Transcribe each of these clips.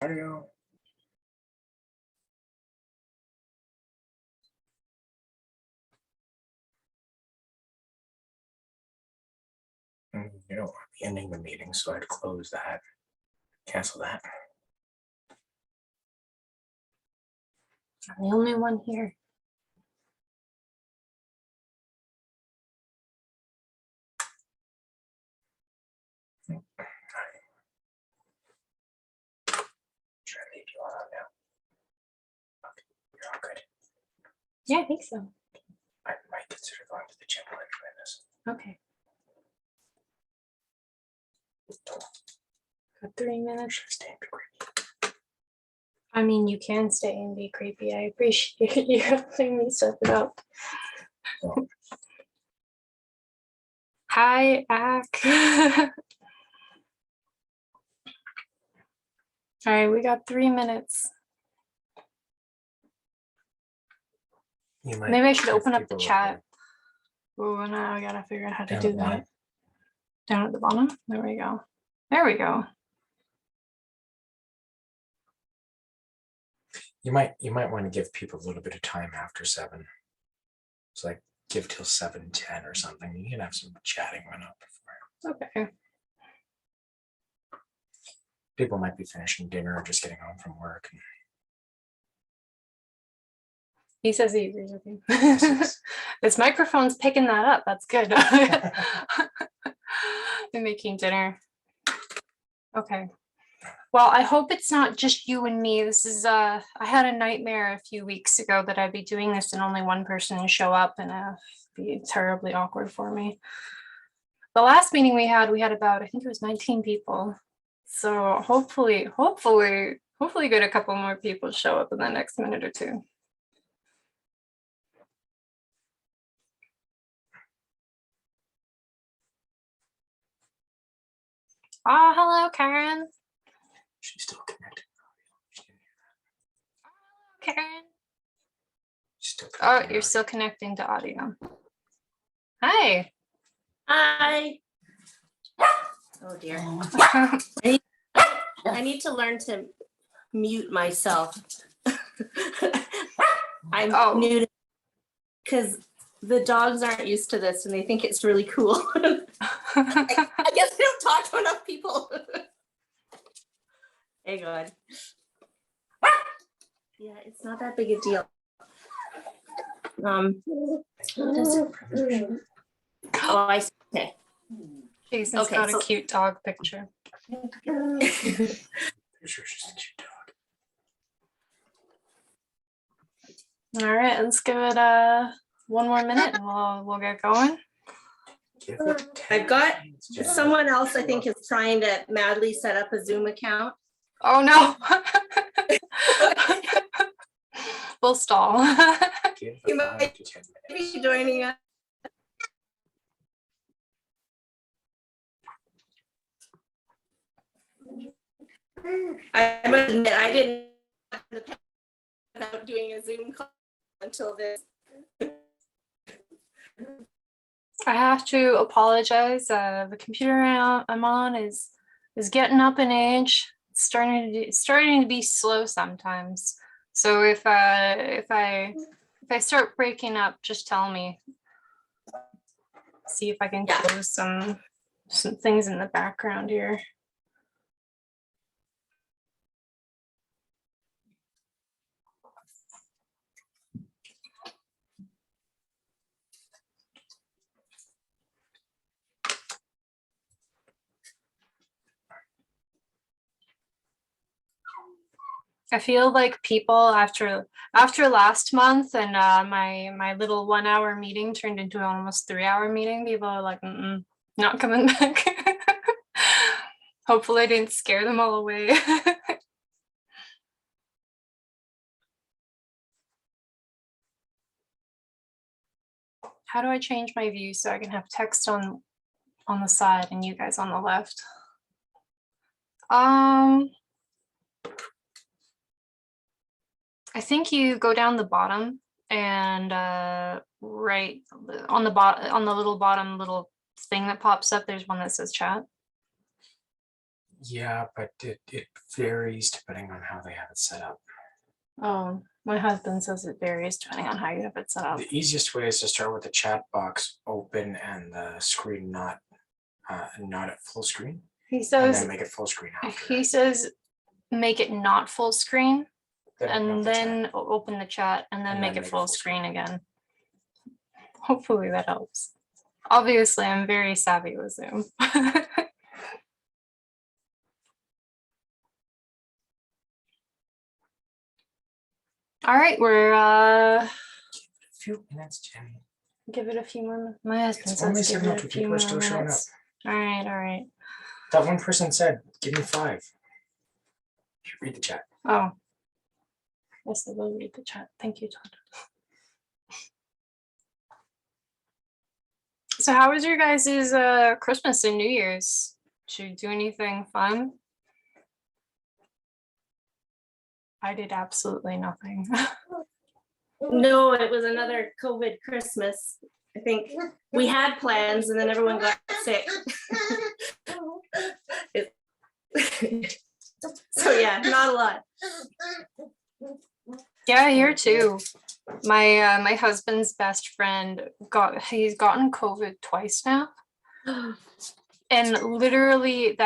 Audio. You don't want to be ending the meeting, so I'd close that, cancel that. I'm the only one here. Should I leave you on now? Okay, you're all good. Yeah, I think so. I might consider going to the gym while I'm doing this. Okay. Got 3 minutes. Should I stay and be creepy? I mean, you can stay and be creepy. I appreciate you helping me set it up. Oh. Hi, Ak. All right, we got 3 minutes. Maybe I should open up the chat. Oh, now I gotta figure out how to do that. Down at the bottom. There we go. There we go. You might want to give people a little bit of time after 7. It's like give till 7:10 or something. You can have some chatting run up before. Okay. People might be finishing dinner or just getting home from work. He says he agrees with you. This microphone's picking that up. That's good. They're making dinner. Okay. Well, I hope it's not just you and me. This is I had a nightmare a few weeks ago that I'd be doing this and only one person would show up, and it'd be terribly awkward for me. The last meeting we had about, I think it was 19 people. So hopefully get a couple more people show up in the next minute or two. Oh, hello, Karen. She's still connected. Karen. She's still Oh, you're still connecting to audio. Hi. Hi. Oh dear. I need to learn to mute myself. I'm new to, because the dogs aren't used to this and they think it's really cool. I guess they don't talk to enough people. Hey God. Yeah, it's not that big a deal. Oh, I see. Okay. Jason's got a cute dog picture. Pretty sure she's a cute dog. All right, let's give it one more minute and we'll get going. I've got someone else I think is trying to madly set up a Zoom account. Oh no. We'll stall. You might be joining us. I must admit, I didn't without doing a Zoom call until this. I have to apologize. The computer I'm on is getting up in age. It's starting to be slow sometimes. So if I start breaking up, just tell me. See if I can close some things in the background here. I feel like people after last month and my little 1 hour meeting turned into an almost 3 hour meeting. People are like, not coming back. Hopefully I didn't scare them all away. How do I change my view so I can have text on the side and you guys on the left? I think you go down the bottom and right on the little bottom little thing that pops up, there's one that says chat. Yeah, but it varies depending on how they have it set up. Oh, my husband says it varies depending on how you have it set up. The easiest way is to start with the chat box open and the screen not at full screen, He and says then make it full screen after. he says make it not full screen Then open up and the chat. then open the chat and then And make then it make it full full screen again. Hopefully that helps. Obviously, I'm very savvy with Zoom. All right, we're A few minutes, Jenny. give it a few more. My husband It's only says give it a 7:02. few People more are still showing up. minutes. All right, all right. That one person said, "Give me 5." Read the chat. Oh, yes, I will read the chat. Thank you, Todd. So, how was your guys' Christmas and New Year's? Did you do anything fun? I did absolutely nothing. No, it was another COVID Christmas. I think we had plans and then everyone got sick. So yeah, not a lot. Yeah, here too. My husband's best friend he's gotten COVID twice now, and literally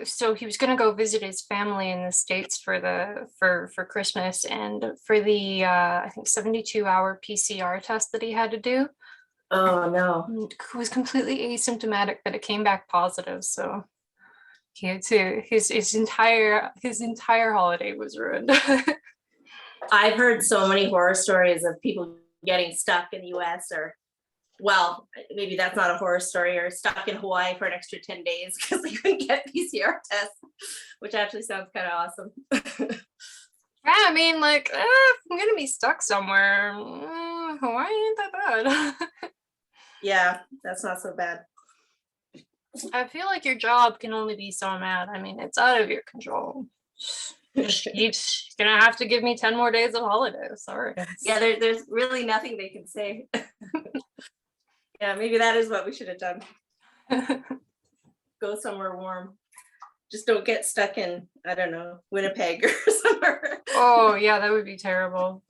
so he was gonna go visit his family in the States for Christmas, and for the I think 72-hour PCR test that he had to do, Oh no. it was completely asymptomatic, but it came back positive. So he had to his entire holiday was ruined. I've heard so many horror stories of people getting stuck in the US, or well, maybe that's not a horror story, or stuck in Hawaii for an extra 10 days because they couldn't get PCR tests, which actually sounds kind of awesome. Yeah, I mean, like, if I'm gonna be stuck somewhere, Hawaii ain't that bad. Yeah, that's not so bad. I feel like your job can only be so mad. I mean, it's out of your control. You're gonna have to give me 10 more days of holiday. Sorry. Yeah, there's really nothing they can say. Yeah, maybe that is what we should have done. Go somewhere warm. Just don't get stuck in, I don't know, Winnipeg or somewhere. Oh, yeah, that would be terrible.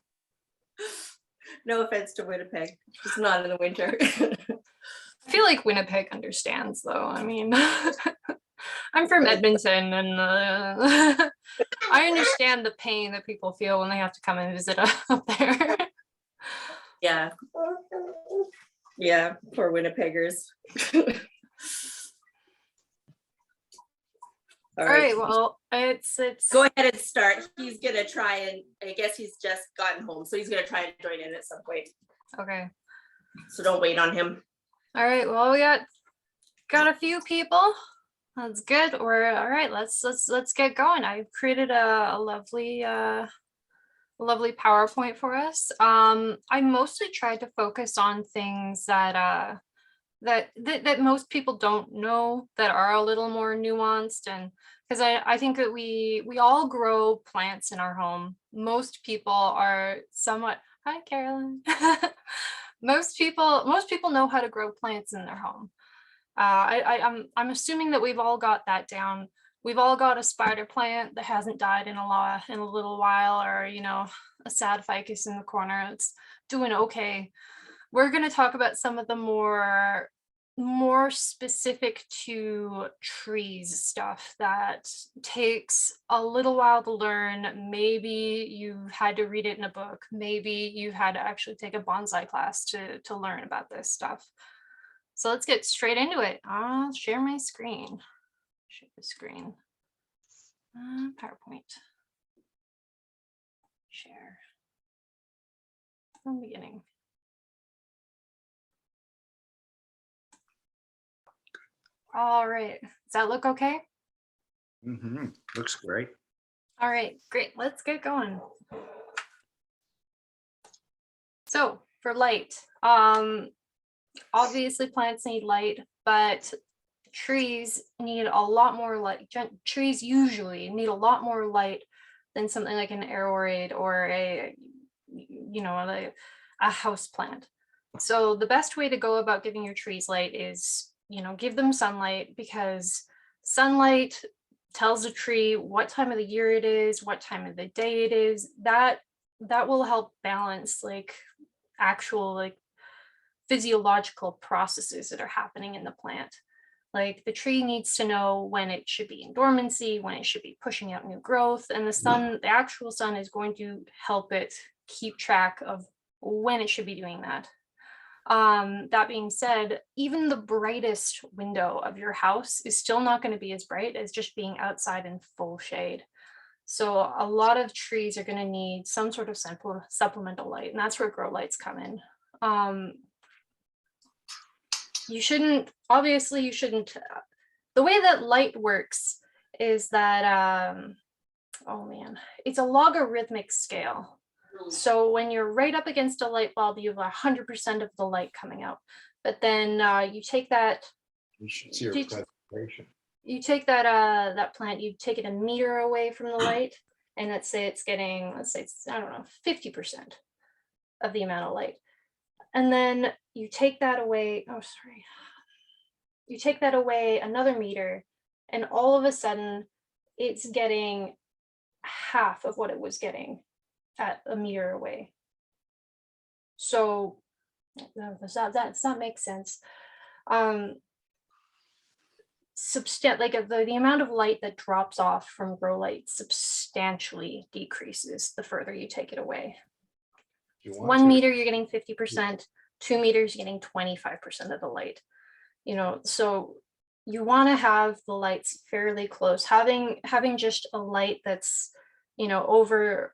No offense to Winnipeg, just not in the winter. I feel like Winnipeg understands, though. I mean, I'm from Edmonton, and I understand the pain that people feel when they have to come and visit up there. Yeah. Yeah, poor Winnipeggers. All right, well, it's Go ahead and start. He's gonna try, and I guess he's just gotten home, so he's gonna try and join in at some point. okay. So don't wait on him. All right, well, we got a few people. That's good. We're all right. Let's get going. I've created a lovely PowerPoint for us. I mostly tried to focus on things that most people don't know, that are a little more nuanced, and because I think that we all grow plants in our home. Most people are somewhat, hi Carolyn. Most people know how to grow plants in their home. I'm assuming that we've all got that down. We've all got a spider plant that hasn't died in a little while, or a sad ficus in the corner. It's doing okay. We're going to talk about some of the more specific to trees stuff that takes a little while to learn. Maybe you've had to read it in a book. Maybe you've had to actually take a bonsai class to learn about this stuff. So let's get straight into it. I'll share my screen. Share the screen. PowerPoint. Share. From the beginning. All right. Does that look okay? Mm-hmm. Looks great. All right, great. Let's get going. So for light, obviously plants need light, but trees need a lot more light. Trees usually need a lot more light than something like an aroid or a house plant. So the best way to go about giving your trees light is, give them sunlight, because sunlight tells the tree what time of the year it is, what time of the day it is. That will help balance like actual like physiological processes that are happening in the plant. Like the tree needs to know when it should be in dormancy, when it should be pushing out new growth, and the sun, the actual sun, is going to help it keep track of when it should be doing that. That being said, even the brightest window of your house is still not going to be as bright as just being outside in full shade. So a lot of trees are going to need some sort of supplemental light, and that's where grow lights come in. You shouldn't, obviously you shouldn't, the way that light works is that, oh man, it's a logarithmic scale. So when you're right up against a light bulb, you have 100% of the light coming out. But then you take that, You should see your you- presentation. you take that that plant, you take it a meter away from the light, and let's say it's getting, let's say it's, I don't know, 50% of the amount of light. And then you take that away, oh, sorry. You take that away another meter, and all of a sudden it's getting half of what it was getting at a meter away. So does that make sense? Like the amount of light that drops off from grow light substantially decreases the further you take it away. If you want 1 to. meter, you're getting 50%, 2 meters, you're getting 25% of the light. You know, so you want to have the lights fairly close. Having just a light that's, you know, over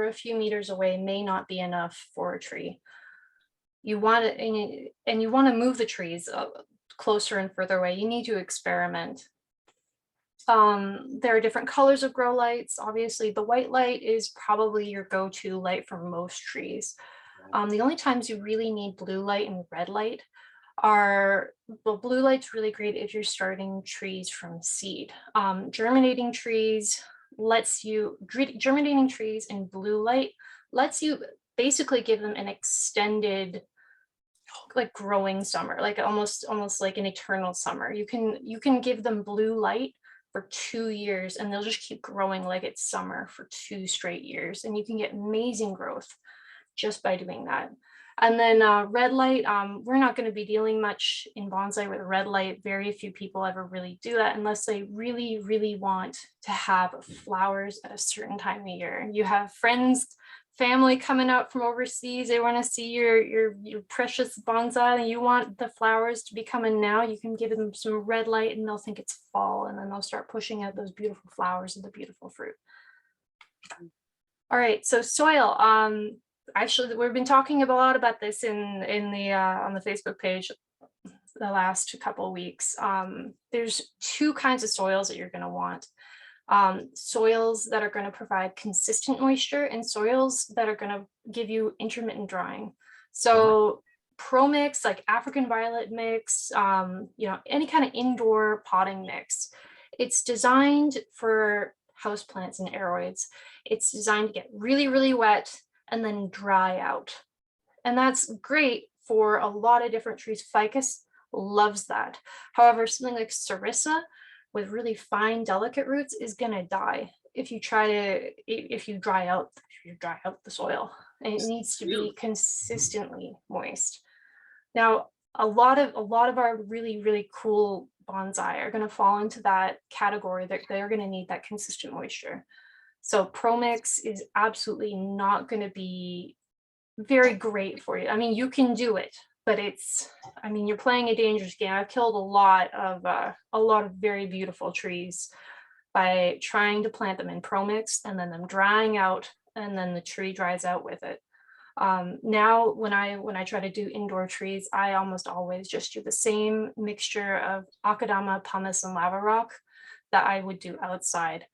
a few meters away may not be enough for a tree. You want it, and you want to move the trees closer and further away. You need to experiment. There are different colors of grow lights. Obviously, the white light is probably your go-to light for most trees. The only times you really need blue light and red light are, well, blue light's really great if you're starting trees from seed. Germinating trees in blue light lets you basically give them an extended like growing summer, like almost like an eternal summer. You can give them blue light for 2 years and they'll just keep growing like it's summer for 2 straight years, and you can get amazing growth just by doing that. And then red light, we're not going to be dealing much in bonsai with red light. Very few people ever really do that unless they really, really want to have flowers at a certain time of year. You have friends, family coming up from overseas, they want to see your precious bonsai and you want the flowers to be coming now. You can give them some red light and they'll think it's fall, and then they'll start pushing out those beautiful flowers and the beautiful fruit. All right, so soil. Actually, we've been talking a lot about this in the on the Facebook page the last couple of weeks. There's 2 kinds of soils that you're going to want. Soils that are going to provide consistent moisture and soils that are going to give you intermittent drying. So pro mix, like African violet mix, you know, any kind of indoor potting mix. It's designed for houseplants and aeroids. It's designed to get really, really wet and then dry out. And that's great for a lot of different trees. Ficus loves that. However, something like Sarissa with really fine, delicate roots is gonna die if you dry out the soil. And it needs to be consistently moist. Now, a lot of our really, really cool bonsai are gonna fall into that category, that they're gonna need that consistent moisture. So ProMix is absolutely not going to be very great for you. I mean, you can do it, but you're playing a dangerous game. I've killed a lot of very beautiful trees by trying to plant them in ProMix and then them drying out, and then the tree dries out with it. Now, when I try to do indoor trees, I almost always just do the same mixture of akadama, pumice, and lava rock that I would do outside.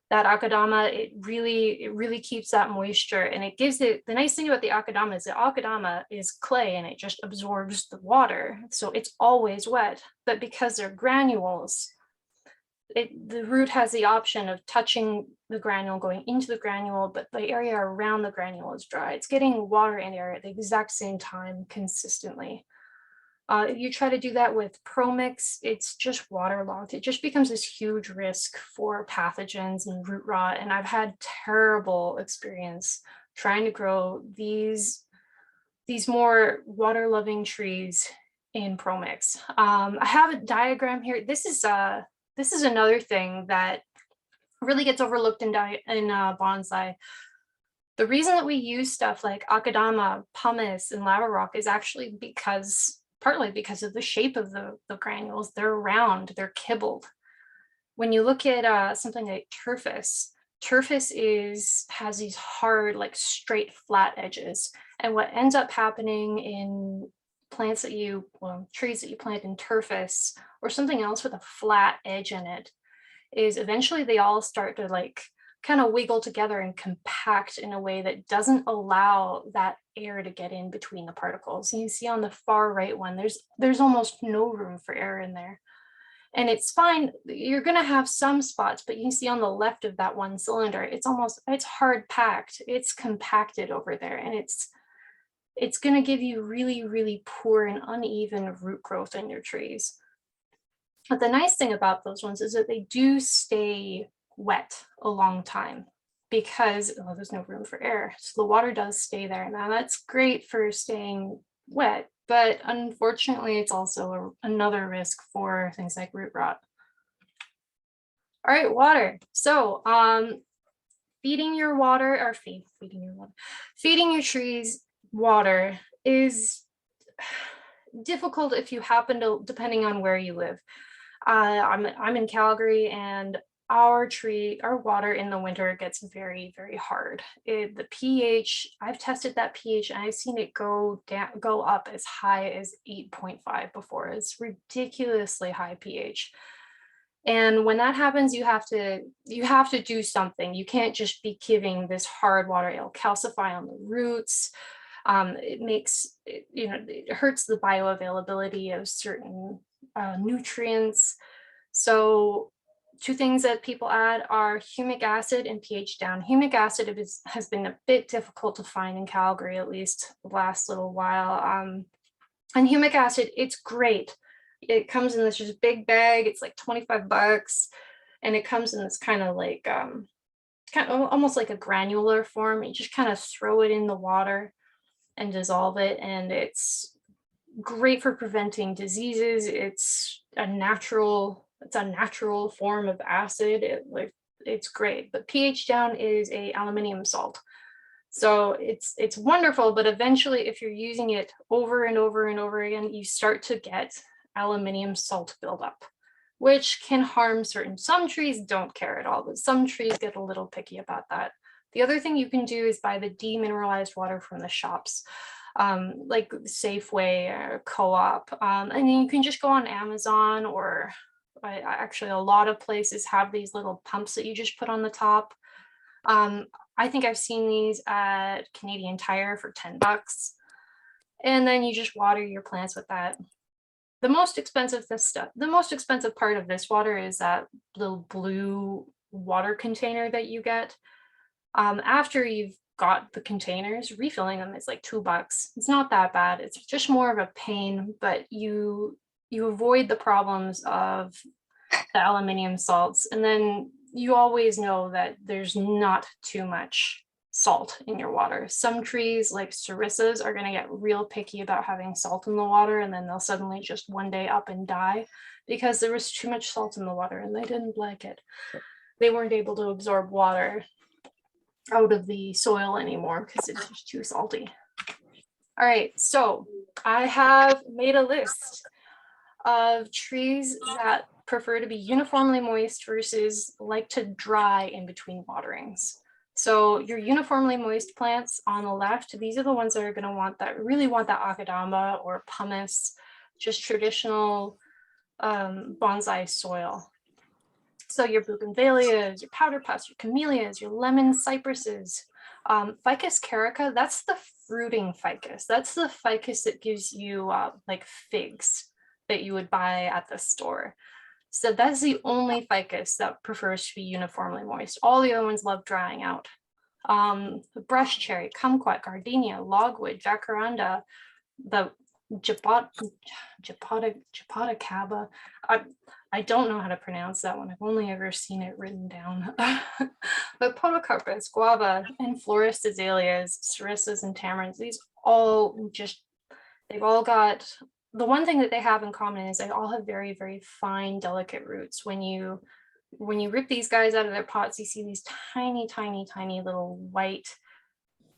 That akadama, it really keeps that moisture, and it gives it, the nice thing about the akadama is clay and it just absorbs the water. So it's always wet, but because they're granules, the root has the option of touching the granule, going into the granule, but the area around the granule is dry. It's getting water and air at the exact same time consistently. You try to do that with Pro Mix, it's just waterlogged. It just becomes this huge risk for pathogens and root rot. And I've had terrible experience trying to grow these more water loving trees in Pro Mix. I have a diagram here. This is another thing that really gets overlooked in bonsai. The reason that we use stuff like akadama, pumice, and lava rock is actually partly because of the shape of the granules. They're round, they're kibbled. When you look at something like turfus has these hard, like straight, flat edges. And what ends up happening in trees that you plant in turfus or something else with a flat edge in it is eventually they all start to like kind of wiggle together and compact in a way that doesn't allow that air to get in between the particles. And you see on the far right one, there's almost no room for air in there. And it's fine, you're gonna have some spots, but you can see on the left of that one cylinder, it's hard packed, it's compacted over there, and it's gonna give you really, really poor and uneven root growth in your trees. But the nice thing about those ones is that they do stay wet a long time because there's no room for air. So the water does stay there. Now that's great for staying wet, but unfortunately it's also another risk for things like root rot. All right, water. So feeding your trees water is difficult if you happen to, depending on where you live. I'm in Calgary, and our water in the winter gets very, very hard. The pH, I've tested that pH and I've seen it go up as high as 8.5 before. It's ridiculously high pH. And when that happens, you have to do something. You can't just be giving this hard water. It'll calcify on the roots. It hurts the bioavailability of certain nutrients. So two things that people add are humic acid and pH down. Humic acid has been a bit difficult to find in Calgary, at least the last little while. And humic acid, it's great. It comes in this just big bag. It's like $25, and it comes in this kind of like almost like a granular form. You just kind of throw it in the water and dissolve it, and it's great for preventing diseases. It's a natural form of acid. It's great. But pH down is a aluminium salt. So it's wonderful, but eventually if you're using it over and over and over again, you start to get aluminium salt buildup, which can harm some trees don't care at all, but some trees get a little picky about that. The other thing you can do is buy the demineralized water from the shops, like Safeway or Co-op, and then you can just go on Amazon, or actually a lot of places have these little pumps that you just put on the top. I think I've seen these at Canadian Tire for $10, and then you just water your plants with that. The most expensive part of this water is that little blue water container that you get. After you've got the containers, refilling them is like $2. It's not that bad. It's just more of a pain, but you avoid the problems of the aluminium salts. And then you always know that there's not too much salt in your water. Some trees like sericas are going to get real picky about having salt in the water, and then they'll suddenly just one day up and die because there was too much salt in the water and they didn't like it. They weren't able to absorb water out of the soil anymore because it's just too salty. All right, so I have made a list of trees that prefer to be uniformly moist versus like to dry in between waterings. So your uniformly moist plants on the left, these are the ones that are going to really want that akadama or pumice, just traditional bonsai soil. So your bougainvilleas, your powder puffs, your camellias, your lemon cypresses, Ficus carica, that's the fruiting ficus. That's the ficus that gives you like figs that you would buy at the store. So that's the only ficus that prefers to be uniformly moist. All the other ones love drying out. The brush cherry, kumquat, gardenia, logwood, jacaranda, the Japata. I don't know how to pronounce that one. I've only ever seen it written down. But podocarpus, guava, and florist azaleas, cerissas, and tamarinds, these all just, they've all got, the one thing that they have in common is they all have very, very fine, delicate roots. When you rip these guys out of their pots, you see these tiny, tiny, tiny little white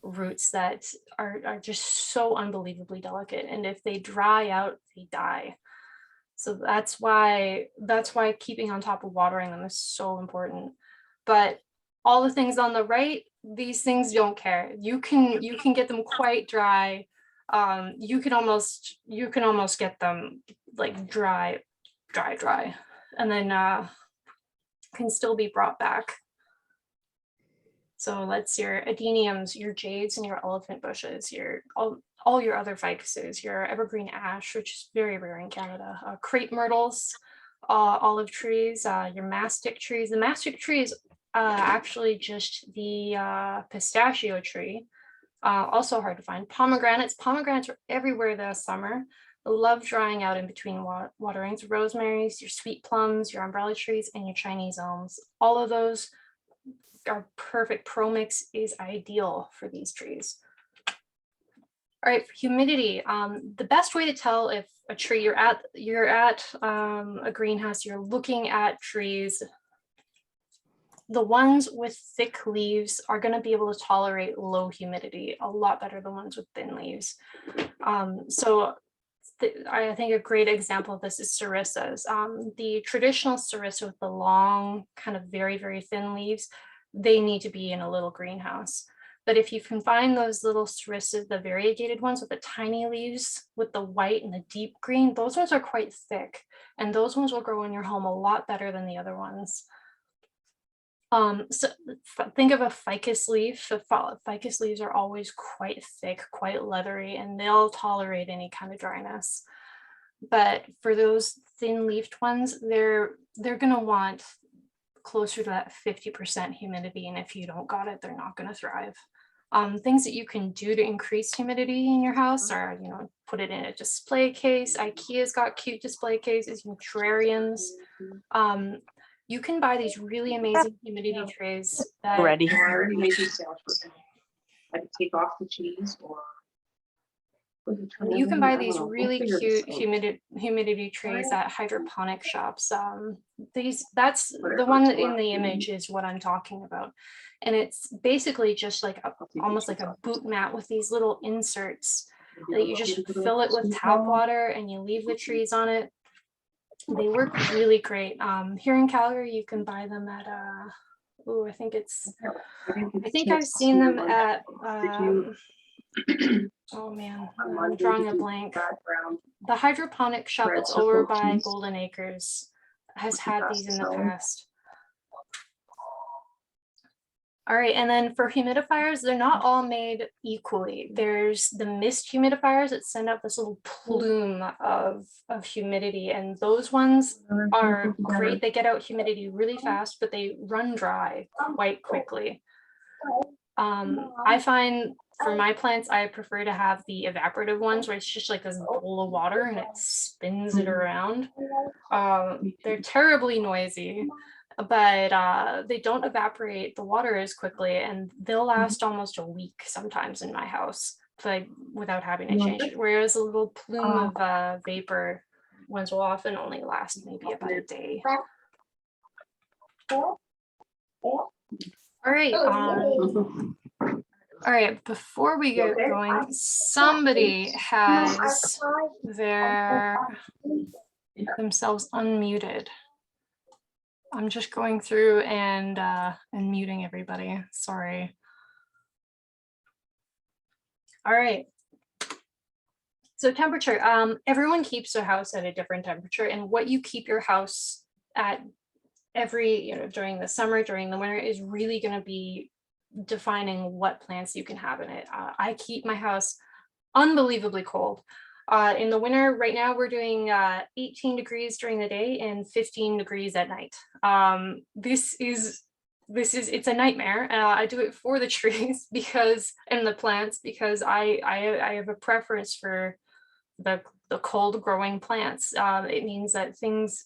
roots that are just so unbelievably delicate. And if they dry out, they die. So that's why keeping on top of watering them is so important. But all the things on the right, these things don't care. You can get them quite dry. You can almost get them like dry, and then can still be brought back. So that's your adeniums, your jades, and your elephant bushes, all your other ficuses, your evergreen ash, which is very rare in Canada, crepe myrtles, olive trees, your mastic trees. The mastic tree is actually just the pistachio tree, also hard to find. Pomegranates are everywhere this summer. Love drying out in between waterings. Rosemaries, your sweet plums, your umbrella trees, and your Chinese elms. All of those are perfect. Pro mix is ideal for these trees. All right, for humidity, the best way to tell if a tree, you're at a greenhouse, you're looking at trees, the ones with thick leaves are going to be able to tolerate low humidity a lot better than ones with thin leaves. I think a great example of this is cerissas. The traditional cerissa with the long, kind of very, very thin leaves, they need to be in a little greenhouse. But if you can find those little cerissas, the variegated ones with the tiny leaves with the white and the deep green, those ones are quite thick, and those ones will grow in your home a lot better than the other ones. So think of a ficus leaf. Ficus leaves are always quite thick, quite leathery, and they'll tolerate any kind of dryness. But for those thin leafed ones, they're gonna want closer to that 50% humidity, and if you don't got it, they're not gonna thrive. Things that you can do to increase humidity in your house are, put it in a display case. IKEA's got cute display cases, terrariums. You can buy these really amazing humidity trays that Ready. I already made these sandwiches. I could take off the cheese or. you can buy these really cute humidity trays at hydroponic shops. That's the one in the image is what I'm talking about. And it's basically just like almost like a boot mat with these little inserts that you just fill it with tap water and you leave the trees on it. They work really great. Here in Calgary, you can buy them at I think I've seen them at oh man, I'm drawing a blank. The hydroponic shop that's over by Golden Acres has had these in the past. All right, and then for humidifiers, they're not all made equally. There's the mist humidifiers that send out this little plume of humidity, and those ones are great. They get out humidity really fast, but they run dry quite quickly. I find for my plants, I prefer to have the evaporative ones where it's just like this bowl of water and it spins it around. They're terribly noisy, but they don't evaporate the water as quickly, and they'll last almost a week sometimes in my house without having to change it. Whereas a little plume of vapor ones will often only last maybe about a day. All right, before we get going, somebody has themselves unmuted. I'm just going through and muting everybody. Sorry. All right. So temperature. Everyone keeps their house at a different temperature, and what you keep your house at during the summer, during the winter, is really going to be defining what plants you can have in it. I keep my house unbelievably cold. In the winter, right now we're doing 18 degrees during the day and 15 degrees at night. It's a nightmare. I do it for the trees and the plants because I have a preference for the cold growing plants. It means that things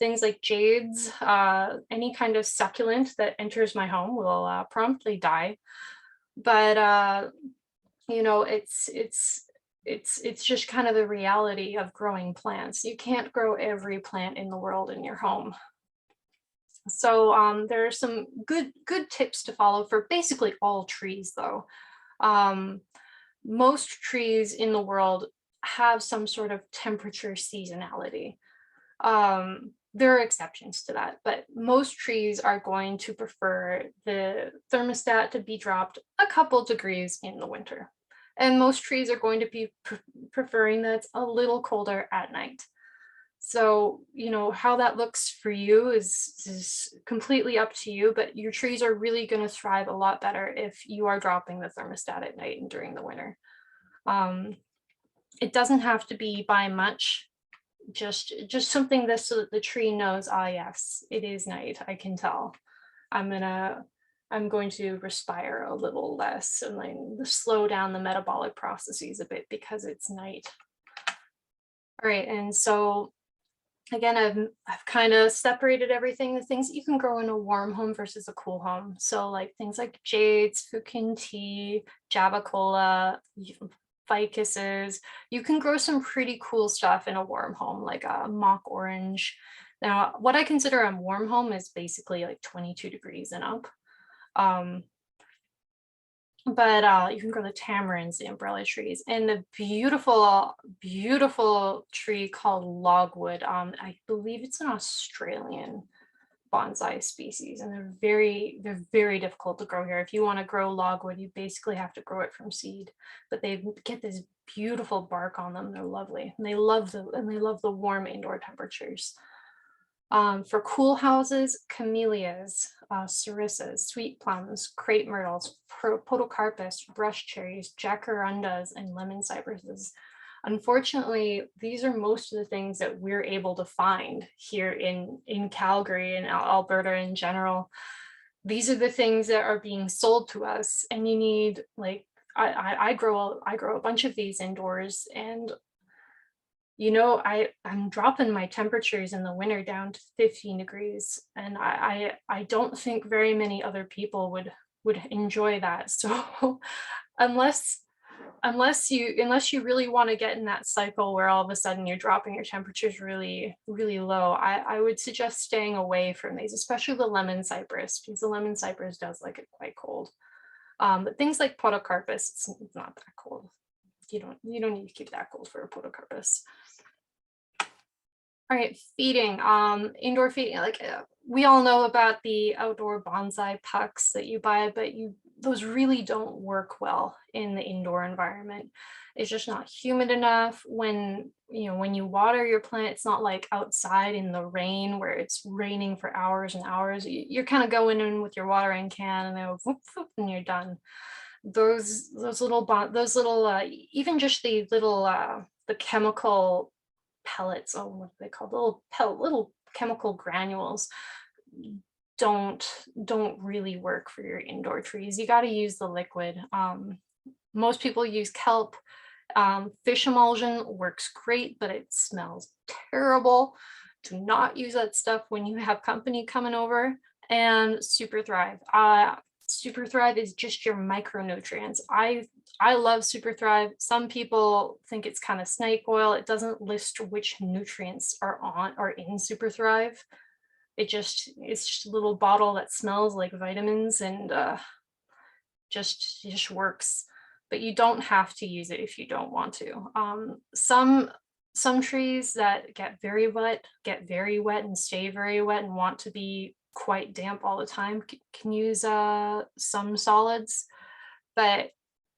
like jades, any kind of succulent that enters my home will promptly die. But you know, it's just kind of the reality of growing plants. You can't grow every plant in the world in your home. So there are some good tips to follow for basically all trees though. Most trees in the world have some sort of temperature seasonality. There are exceptions to that, but most trees are going to prefer the thermostat to be dropped a couple degrees in the winter. And most trees are going to be preferring that it's a little colder at night. So, you know, how that looks for you is completely up to you, but your trees are really going to thrive a lot better if you are dropping the thermostat at night and during the winter. It doesn't have to be by much, just something that so that the tree knows, ah, yes, it is night. I can tell. I'm going to respire a little less and like slow down the metabolic processes a bit because it's night. All right, and so again, I've kind of separated everything, the things that you can grow in a warm home versus a cool home. So like things like jades, fukin tea, javacola, ficuses. You can grow some pretty cool stuff in a warm home, like a mock orange. Now, what I consider a warm home is basically like 22 degrees and up. But you can grow the tamarins, the umbrella trees, and the beautiful, beautiful tree called logwood. I believe it's an Australian bonsai species, and they're very difficult to grow here. If you want to grow logwood, you basically have to grow it from seed, but they get this beautiful bark on them. They're lovely, and they love the warm indoor temperatures. For cool houses, camellias, cerissas, sweet plums, crepe myrtles, podocarpus, brush cherries, jacarandas, and lemon cypresses. Unfortunately, these are most of the things that we're able to find here in Calgary and Alberta in general. These are the things that are being sold to us, and you need like I grow a bunch of these indoors, and you know, I'm dropping my temperatures in the winter down to 15 degrees, and I don't think very many other people would enjoy that. So unless you really want to get in that cycle where all of a sudden you're dropping your temperatures really low, I would suggest staying away from these, especially the lemon cypress, because the lemon cypress does like it quite cold. But things like podocarpus, it's not that cold. You don't need to keep that cold for a podocarpus. All right, feeding, indoor feeding, like we all know about the outdoor bonsai pucks that you buy, but those really don't work well in the indoor environment. It's just not humid enough. When you water your plant, it's not like outside in the rain where it's raining for hours and hours. You're kind of going in with your watering can and then whoop, whoop, and you're done. Those little even just the little the chemical pellets, oh, what are they called, little chemical granules, don't really work for your indoor trees. You got to use the liquid. Most people use kelp. Fish emulsion works great, but it smells terrible. Do not use that stuff when you have company coming over. And Super Thrive. Super Thrive is just your micronutrients. I love Super Thrive. Some people think it's kind of snake oil. It doesn't list which nutrients are in Super Thrive. It's just a little bottle that smells like vitamins and just works. But you don't have to use it if you don't want to. Some trees that get very wet and stay very wet and want to be quite damp all the time can use some solids, but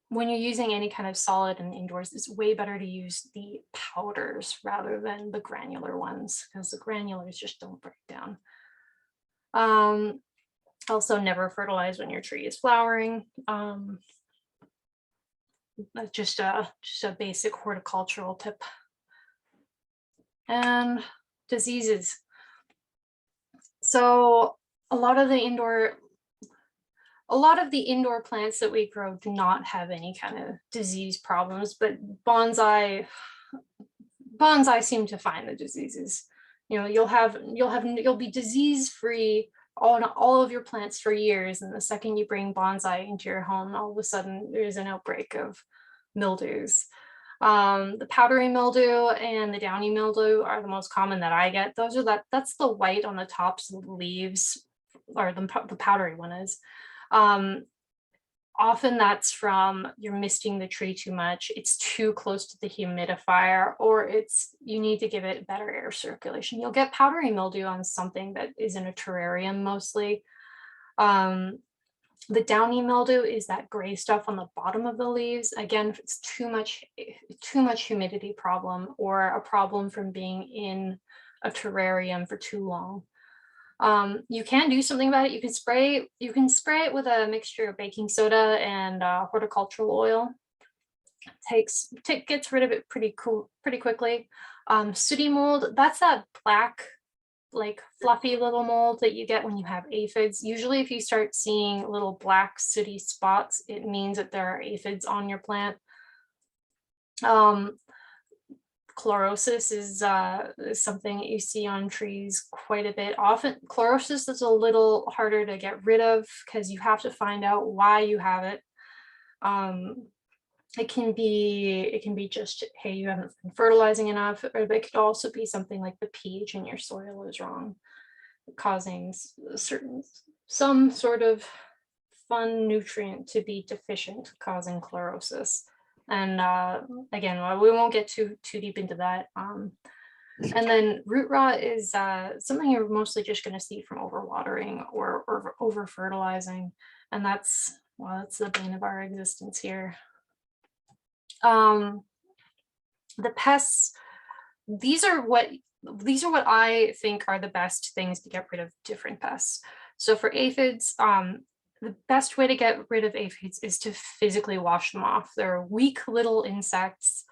when you're using any kind of solid in indoors, it's way better to use the powders rather than the granular ones, because the granulars just don't break down. Also, never fertilize when your tree is flowering. That's just a basic horticultural tip. And diseases. So a lot of the indoor a lot of the indoor plants that we grow do not have any kind of disease problems, but bonsai seem to find the diseases. You know, you'll be disease free on all of your plants for years, and the second you bring bonsai into your home, all of a sudden there's an outbreak of mildews. The powdery mildew and the downy mildew are the most common that I get. That's the white on the tops of the leaves, or the powdery one is. Often that's from you're misting the tree too much, it's too close to the humidifier, or you need to give it better air circulation. You'll get powdery mildew on something that is in a terrarium mostly. The downy mildew is that gray stuff on the bottom of the leaves. Again, if it's too much humidity problem, or a problem from being in a terrarium for too long. You can do something about it. You can spray it with a mixture of baking soda and horticultural oil. Gets rid of it pretty quickly. Sooty mold, that's that black, like fluffy little mold that you get when you have aphids. Usually if you start seeing little black sooty spots, it means that there are aphids on your plant. Chlorosis is something that you see on trees quite a bit. Often chlorosis is a little harder to get rid of because you have to find out why you have it. It can be just, hey, you haven't been fertilizing enough, or it could also be something like the pH in your soil is wrong, causing some sort of fun nutrient to be deficient, causing chlorosis. And again, we won't get too deep into that. And then root rot is something you're mostly just going to see from overwatering or over fertilizing, and that's the bane of our existence here. The pests, these are what I think are the best things to get rid of different pests. So for aphids, the best way to get rid of aphids is to physically wash them off. They're weak little insects,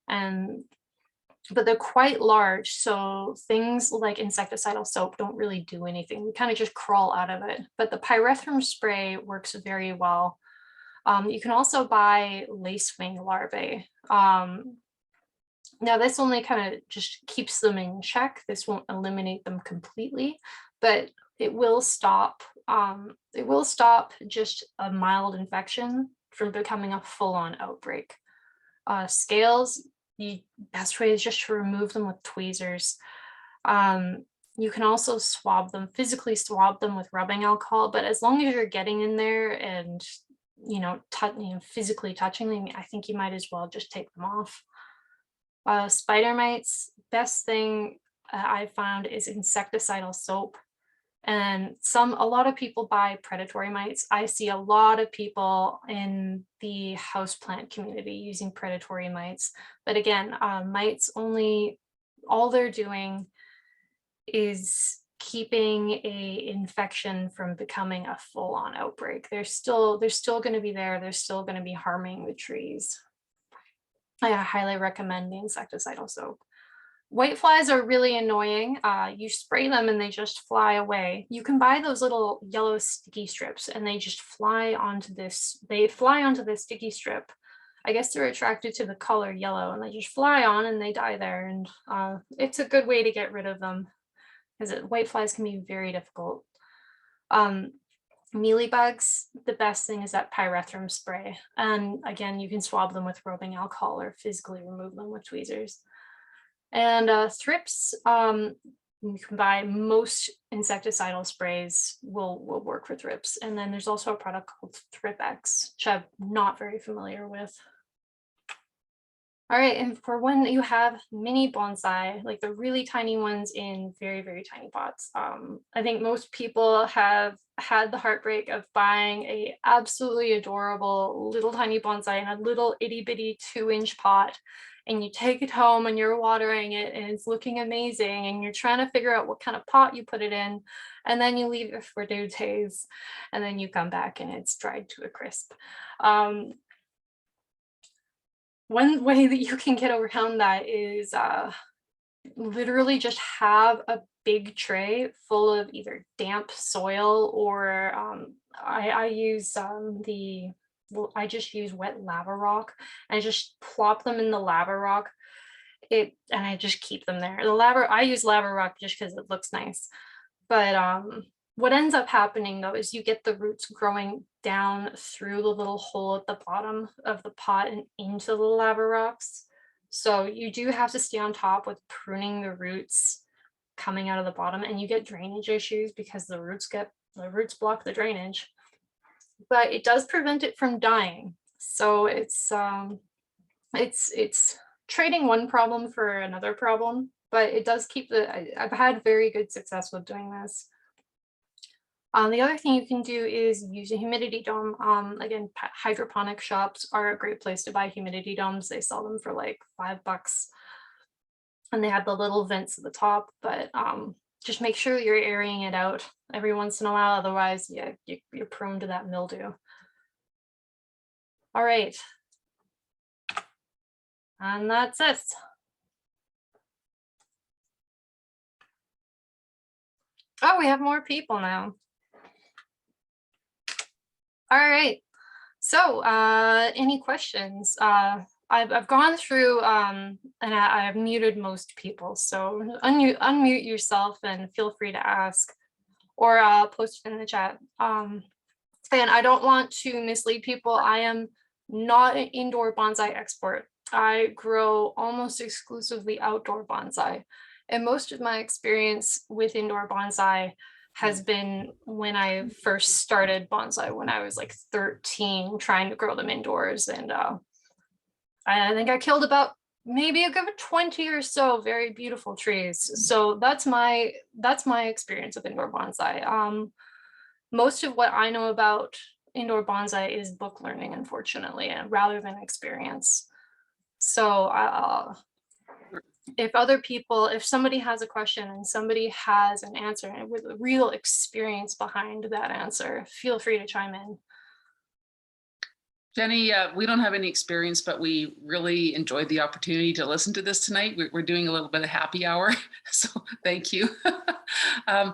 but they're quite large. So things like insecticidal soap don't really do anything. We kind of just crawl out of it. But the pyrethrum spray works very well. You can also buy lacewing larvae. Now this only kind of just keeps them in check. This won't eliminate them completely, but it will stop just a mild infection from becoming a full-on outbreak. Scales, the best way is just to remove them with tweezers. You can also physically swab them with rubbing alcohol, but as long as you're getting in there and physically touching them, I think you might as well just take them off. Spider mites, best thing I found is insecticidal soap. And a lot of people buy predatory mites. I see a lot of people in the houseplant community using predatory mites. But again, mites all they're doing is keeping a infection from becoming a full-on outbreak. They're still going to be there. They're still going to be harming the trees. I highly recommend the insecticidal soap. Whiteflies are really annoying. You spray them and they just fly away. You can buy those little yellow sticky strips and they just fly onto this. They fly onto the sticky strip. I guess they're attracted to the color yellow and they just fly on and they die there. And it's a good way to get rid of them because whiteflies can be very difficult. Mealybugs, the best thing is that pyrethrum spray. And again, you can swab them with rubbing alcohol or physically remove them with tweezers. And thrips, you can buy most insecticidal sprays will work for thrips. And then there's also a product called Thrip-X, which I'm not very familiar with. All right, and for when you have mini bonsai, like the really tiny ones in very, very tiny pots, I think most people have had the heartbreak of buying a absolutely adorable little tiny bonsai in a little itty bitty 2-inch pot, and you take it home and you're watering it and it's looking amazing and you're trying to figure out what kind of pot you put it in, and then you leave it for 2 days and then you come back and it's dried to a crisp. One way that you can get around that is literally just have a big tray full of either damp soil or I use I just use wet lava rock and I just plop them in the lava rock. And I just keep them there. I use lava rock just because it looks nice. But what ends up happening though is you get the roots growing down through the little hole at the bottom of the pot and into the lava rocks. So you do have to stay on top with pruning the roots coming out of the bottom, and you get drainage issues because the roots block the drainage. But it does prevent it from dying. So it's trading one problem for another problem, but it does keep I've had very good success with doing this. The other thing you can do is use a humidity dome. Again, hydroponic shops are a great place to buy humidity domes. They sell them for like $5. And they have the little vents at the top, but just make sure you're airing it out every once in a while. Otherwise, yeah, you're prone to that mildew. All right. And that's it. Oh, we have more people now. All right. So any questions? I've gone through and I've muted most people. So unmute yourself and feel free to ask or post it in the chat. And I don't want to mislead people. I am not an indoor bonsai expert. I grow almost exclusively outdoor bonsai. And most of my experience with indoor bonsai has been when I first started bonsai when I was like 13, trying to grow them indoors. And I think I killed about maybe a good 20 or so very beautiful trees. So that's my experience with indoor bonsai. Most of what I know about indoor bonsai is book learning, unfortunately, rather than experience. So if somebody has a question and somebody has an answer and with a real experience behind that answer, feel free to chime in. Jenny, we don't have any experience, but we really enjoyed the opportunity to listen to this tonight. We're doing a little bit of happy hour, so thank you. I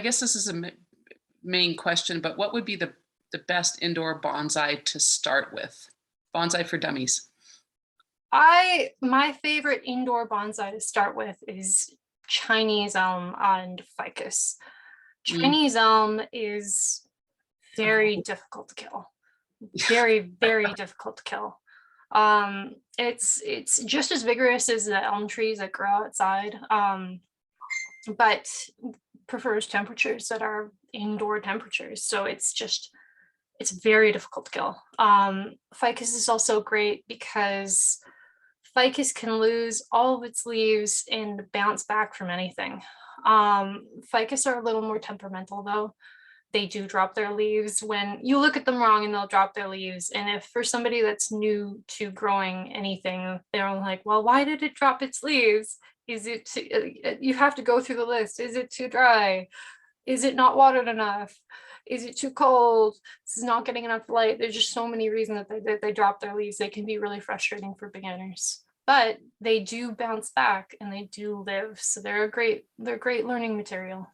guess this is a main question, but what would be the best indoor bonsai to start with? Bonsai for dummies. My favorite indoor bonsai to start with is Chinese elm and ficus. Chinese elm is very difficult to kill. Very, very difficult to kill. It's just as vigorous as the elm trees that grow outside, but prefers temperatures that are indoor temperatures. So it's very difficult to kill. Ficus is also great because ficus can lose all of its leaves and bounce back from anything. Ficus are a little more temperamental though. They do drop their leaves when you look at them wrong, and they'll drop their leaves. And if for somebody that's new to growing anything, they're like, well, why did it drop its leaves? Is it you have to go through the list. Is it too dry? Is it not watered enough? Is it too cold? This is not getting enough light. There's just so many reasons that they drop their leaves. They can be really frustrating for beginners, but they do bounce back and they do live. So they're great learning material.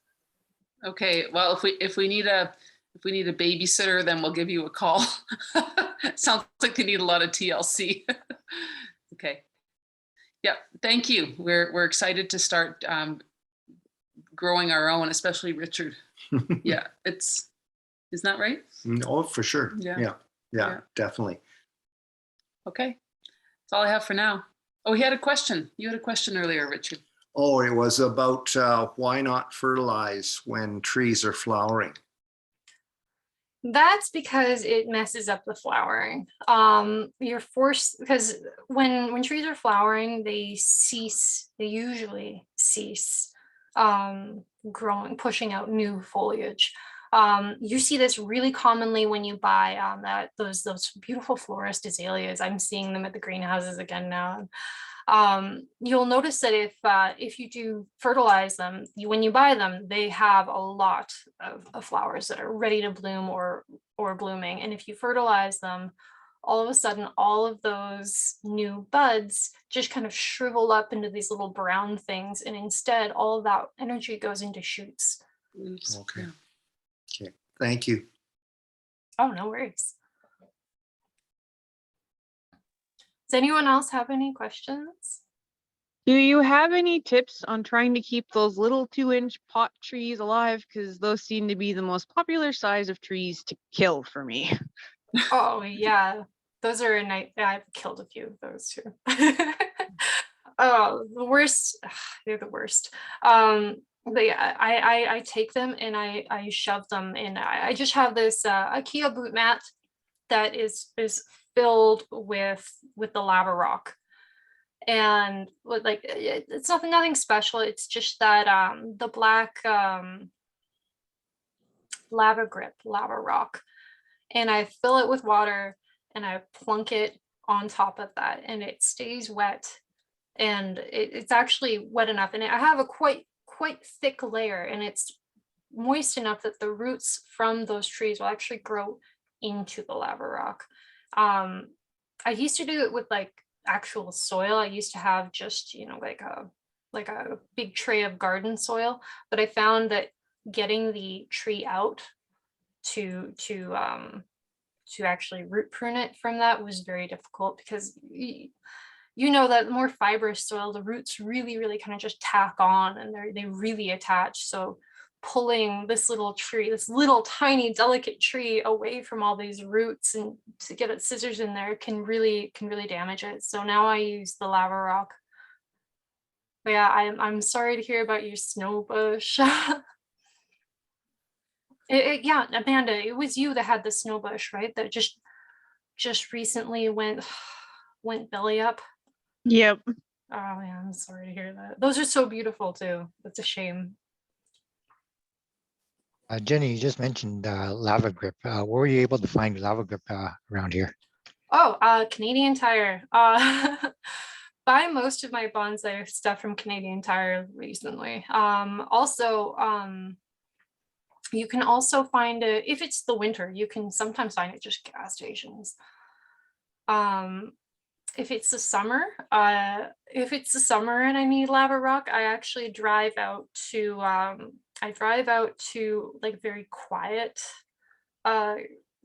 Okay, well, if we need a babysitter, then we'll give you a call. Sounds like they need a lot of TLC. Okay. Yeah, thank you. We're excited to start growing our own, especially Richard. Yeah, isn't that right? Oh, for sure. Yeah. Yeah, definitely. Okay, that's all I have for now. Oh, he had a question. You had a question earlier, Richard. Oh, it was about why not fertilize when trees are flowering? That's because it messes up the flowering. You're forced, because when trees are flowering, they usually cease growing, pushing out new foliage. You see this really commonly when you buy those beautiful florist azaleas. I'm seeing them at the greenhouses again now. You'll notice that if you do fertilize them, when you buy them, they have a lot of flowers that are ready to bloom or blooming. And if you fertilize them, all of a sudden, all of those new buds just kind of shrivel up into these little brown things. And instead, all of that energy goes into shoots. Oops, Okay. yeah. Okay, thank you. Oh, no worries. Does anyone else have any questions? Do you have any tips on trying to keep those little 2-inch pot trees alive? Because those seem to be the most popular size of trees to kill for me. Oh, yeah. Those are a night. I've killed a few of those too. Oh, the worst. They're the worst. But yeah, I take them and I shove them in. I just have this IKEA boot mat that is filled with the lava rock. And like it's nothing special. It's just that the black lava rock, and I fill it with water and I plunk it on top of that, and it stays wet, and it's actually wet enough, and I have a quite thick layer, and it's moist enough that the roots from those trees will actually grow into the lava rock. I used to do it with like actual soil. I used to have just, like a big tray of garden soil, but I found that getting the tree out to actually root prune it from that was very difficult, because that more fibrous soil, the roots really kind of just tack on, and they really attach. So pulling this little tree, this little tiny delicate tree, away from all these roots and to get its scissors in there can really damage it. So now I use the lava rock. But yeah, I'm sorry to hear about your snow bush. Yeah, Amanda, it was you that had the snow bush, right? That just recently went belly up. Yep. Oh yeah, I'm sorry to hear that. Those are so beautiful too. That's a shame. Jenny, you just mentioned lava grip. Where were you able to find lava grip around here? Oh, Canadian Tire. Buy most of my bonsai stuff from Canadian Tire recently. Also, you can also find it if it's the winter. You can sometimes find it just gas stations. If it's the summer, and I need lava rock, I actually drive out to like very quiet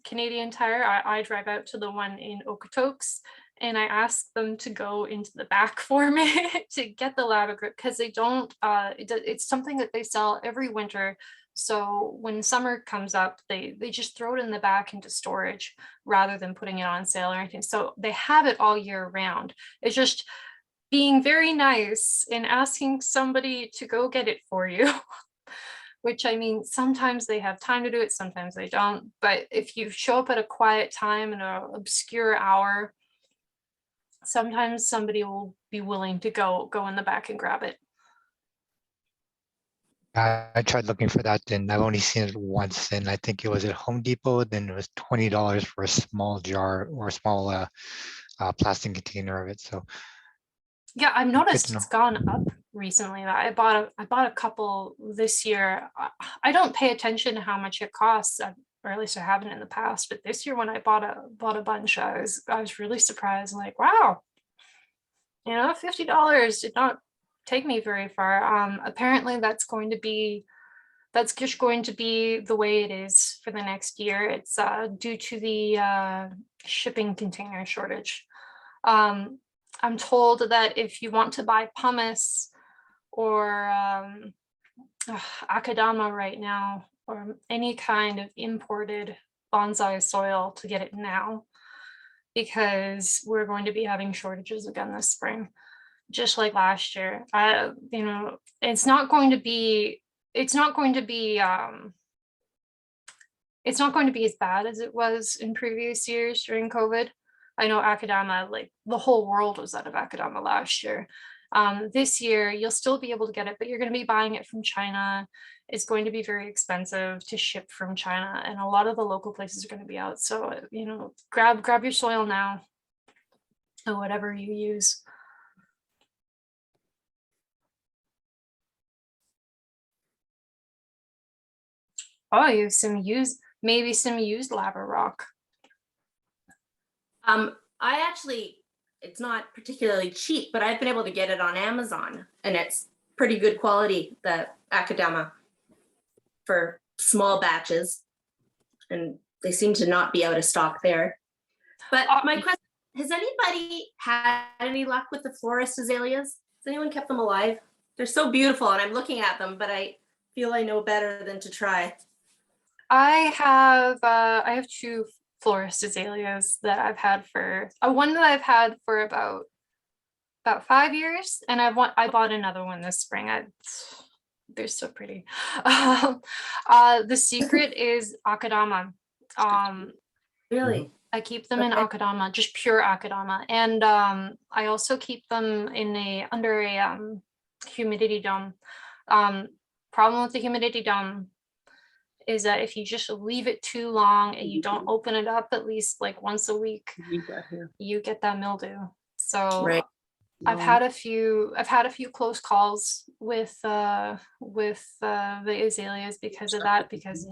Canadian Tire. I drive out to the one in Okotoks, and I ask them to go into the back for me to get the lava grip, because they don't it's something that they sell every winter. So when summer comes up, they just throw it in the back into storage rather than putting it on sale or anything. So they have it all year round. It's just being very nice and asking somebody to go get it for you. Which, I mean, sometimes they have time to do it, sometimes they don't. But if you show up at a quiet time in an obscure hour, sometimes somebody will be willing to go in the back and grab it. I tried looking for that, and I've only seen it once, and I think it was at Home Depot. Then it was $20 for a small jar or a small plastic container of it. So Yeah, I've good noticed to know. it's gone up recently. I bought a couple this year. I don't pay attention to how much it costs, or at least I haven't in the past. But this year, when I bought a bunch, I was really surprised. I'm like, wow, $50 did not take me very far. Apparently, that's just going to be the way it is for the next year. It's due to the shipping container shortage. I'm told that if you want to buy pumice or akadama right now, or any kind of imported bonsai soil, to get it now, because we're going to be having shortages again this spring, just like last year. It's not going to be as bad as it was in previous years during COVID. I know akadama, like the whole world was out of akadama last year. This year, you'll still be able to get it, but you're going to be buying it from China. It's going to be very expensive to ship from China, and a lot of the local places are going to be out. So, grab your soil now, or whatever you use. Oh, you have maybe some used lava rock. I actually, it's not particularly cheap, but I've been able to get it on Amazon, and it's pretty good quality, the Akadama, for small batches. And they seem to not be out of stock there. But my question, has anybody had any luck with the florist azaleas? Has anyone kept them alive? They're so beautiful, and I'm looking at them, but I feel I know better than to try. I have two florist azaleas that I've had for one that I've had for about 5 years, and I bought another one this spring. They're so pretty. The secret is Akadama. Really? I keep them in Okay. Akadama, just pure Akadama, and I also keep them under a humidity dome. Problem with the humidity dome is that if you just leave it too long and you don't open it up at least like once a week, you get that mildew. So Right. I've had a few close calls with the azaleas because of that, because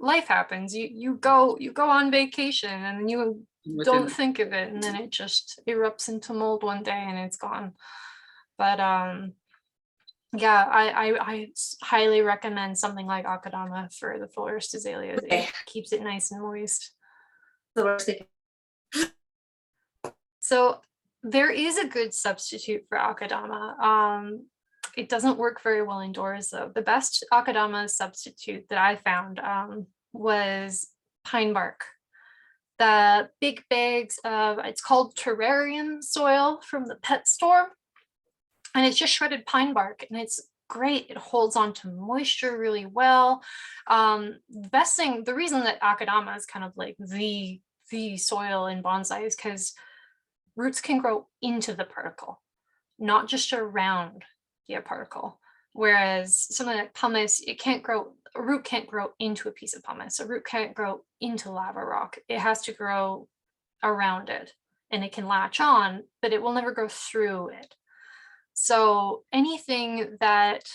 life happens, you go on vacation and then you don't think of it, and then it just erupts into mold one day and it's gone. But yeah, I highly recommend something like Akadama for the florist azaleas. Okay. It keeps it nice and moist. So So there is a good substitute for Akadama. It doesn't work very well indoors though. The best Akadama substitute that I found was pine bark. The big bags of, it's called terrarium soil from the pet store. And it's just shredded pine bark, and it's great. It holds on to moisture really well. The reason that Akadama is kind of like the soil in bonsai is because roots can grow into the particle, not just around the particle. Whereas something like pumice, a root can't grow into a piece of pumice. A root can't grow into lava rock. It has to grow around it, and it can latch on, but it will never go through it. So anything that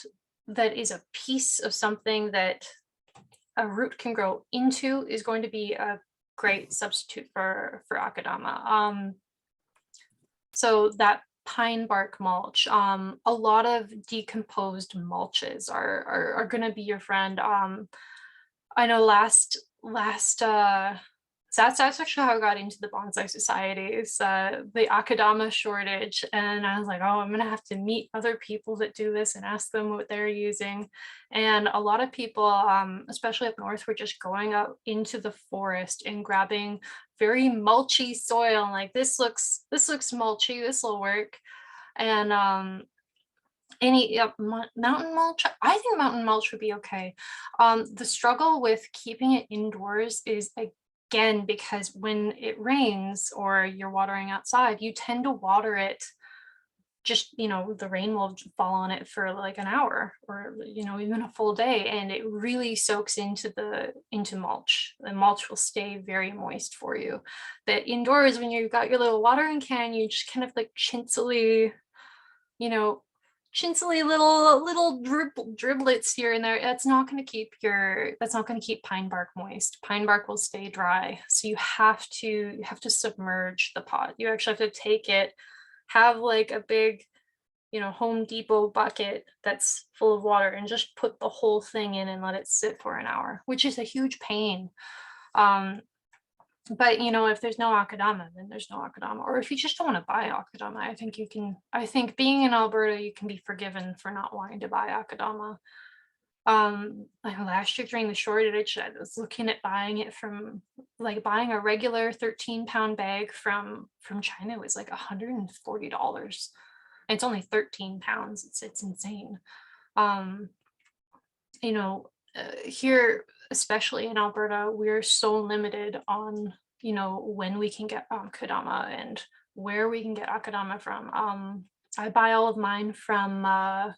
is a piece of something that a root can grow into is going to be a great substitute for Akadama. So that pine bark mulch, a lot of decomposed mulches are going to be your friend. I know that's actually how I got into the Bonsai Society, is the Akadama shortage. And I was like, oh, I'm gonna have to meet other people that do this and ask them what they're using. And a lot of people, especially up north, were just going out into the forest and grabbing very mulchy soil. Like, this looks mulchy, this will work. And mountain mulch, I think mountain mulch would be okay. The struggle with keeping it indoors is, again, because when it rains or you're watering outside, you tend to water it, just, the rain will fall on it for like an hour or, even a full day, and it really soaks into mulch. The mulch will stay very moist for you. But indoors, when you've got your little watering can, you just kind of like chintzy little driblets here and there. That's not going to keep pine bark moist. Pine bark will stay dry. So you have to submerge the pot. You actually have to take it, have like a big, Home Depot bucket that's full of water, and just put the whole thing in and let it sit for an hour, which is a huge pain. But if there's no Akadama, then there's no Akadama. Or if you just don't want to buy Akadama, I think being in Alberta, you can be forgiven for not wanting to buy Akadama. Like last year during the shortage, I was looking at buying a regular 13-pound bag from China was like $140. And it's only 13 pounds. It's insane. Here, especially in Alberta, we're so limited on, when we can get Akadama and where we can get Akadama from. I buy all of mine from art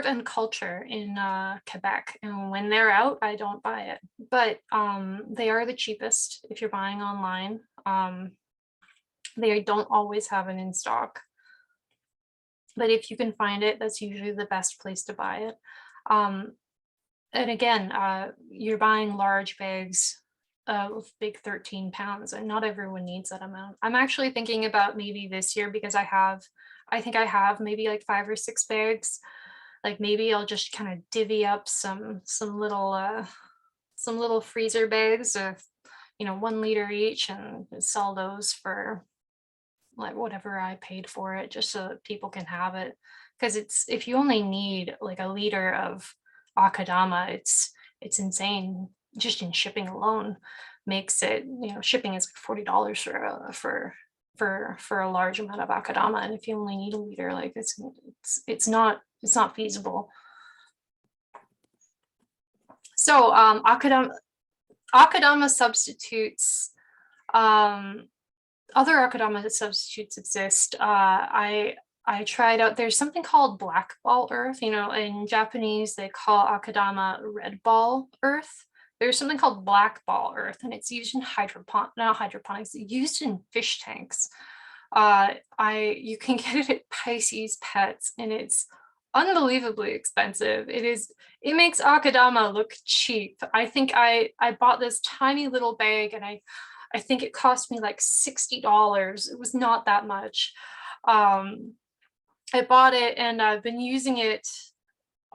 and culture in Quebec, and when they're out, I don't buy it, but they are the cheapest if you're buying online. They don't always have it in stock, but if you can find it, that's usually the best place to buy it. and again, you're buying large bags of big 13 pounds, and not everyone needs that amount. I'm actually thinking about maybe this year, because I think I have maybe like 5 or 6 bags. Like maybe I'll just kind of divvy up some little freezer bags of, 1 liter each, and sell those for like whatever I paid for it, just so that people can have it. Because if you only need like a liter of akadama, it's insane. Just in shipping alone makes it, shipping is like $40 for a large amount of akadama, and if you only need a liter, like it's not feasible. So akadama substitutes, other akadama substitutes exist. I tried out, there's something called black ball earth. In Japanese they call akadama red ball earth. There's something called black ball earth, and it's used in not hydroponics, it's used in fish tanks. You can get it at Pisces Pets, and it's unbelievably expensive. It makes akadama look cheap. I think I bought this tiny little bag, and I think it cost me like $60. It was not that much. I bought it, and I've been using it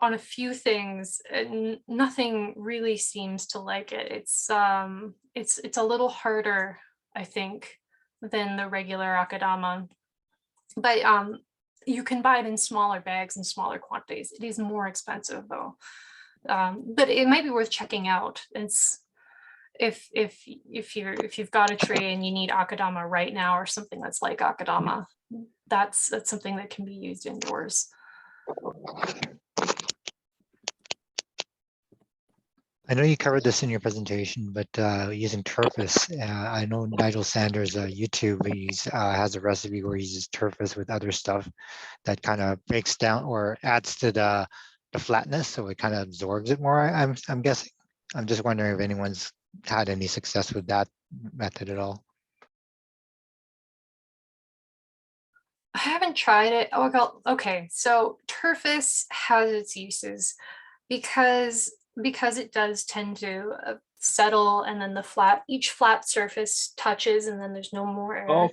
on a few things, and nothing really seems to like it. It's a little harder, I think, than the regular akadama, but you can buy it in smaller bags and smaller quantities. It is more expensive though, but it might be worth checking out. It's if you've got a tree and you need akadama right now, or something that's like akadama, that's something that can be used indoors. I know you covered this in your presentation, but using turfus, I know Nigel Sanders' YouTube, has a recipe where he uses turfus with other stuff that kind of breaks down or adds to the flatness, so it kind of absorbs it more. I'm guessing. I'm just wondering if anyone's had any success with that method at all. I haven't tried it. Oh, well, okay. So turfus has its uses because it does tend to settle, and then each flat surface touches, and then there's no more air.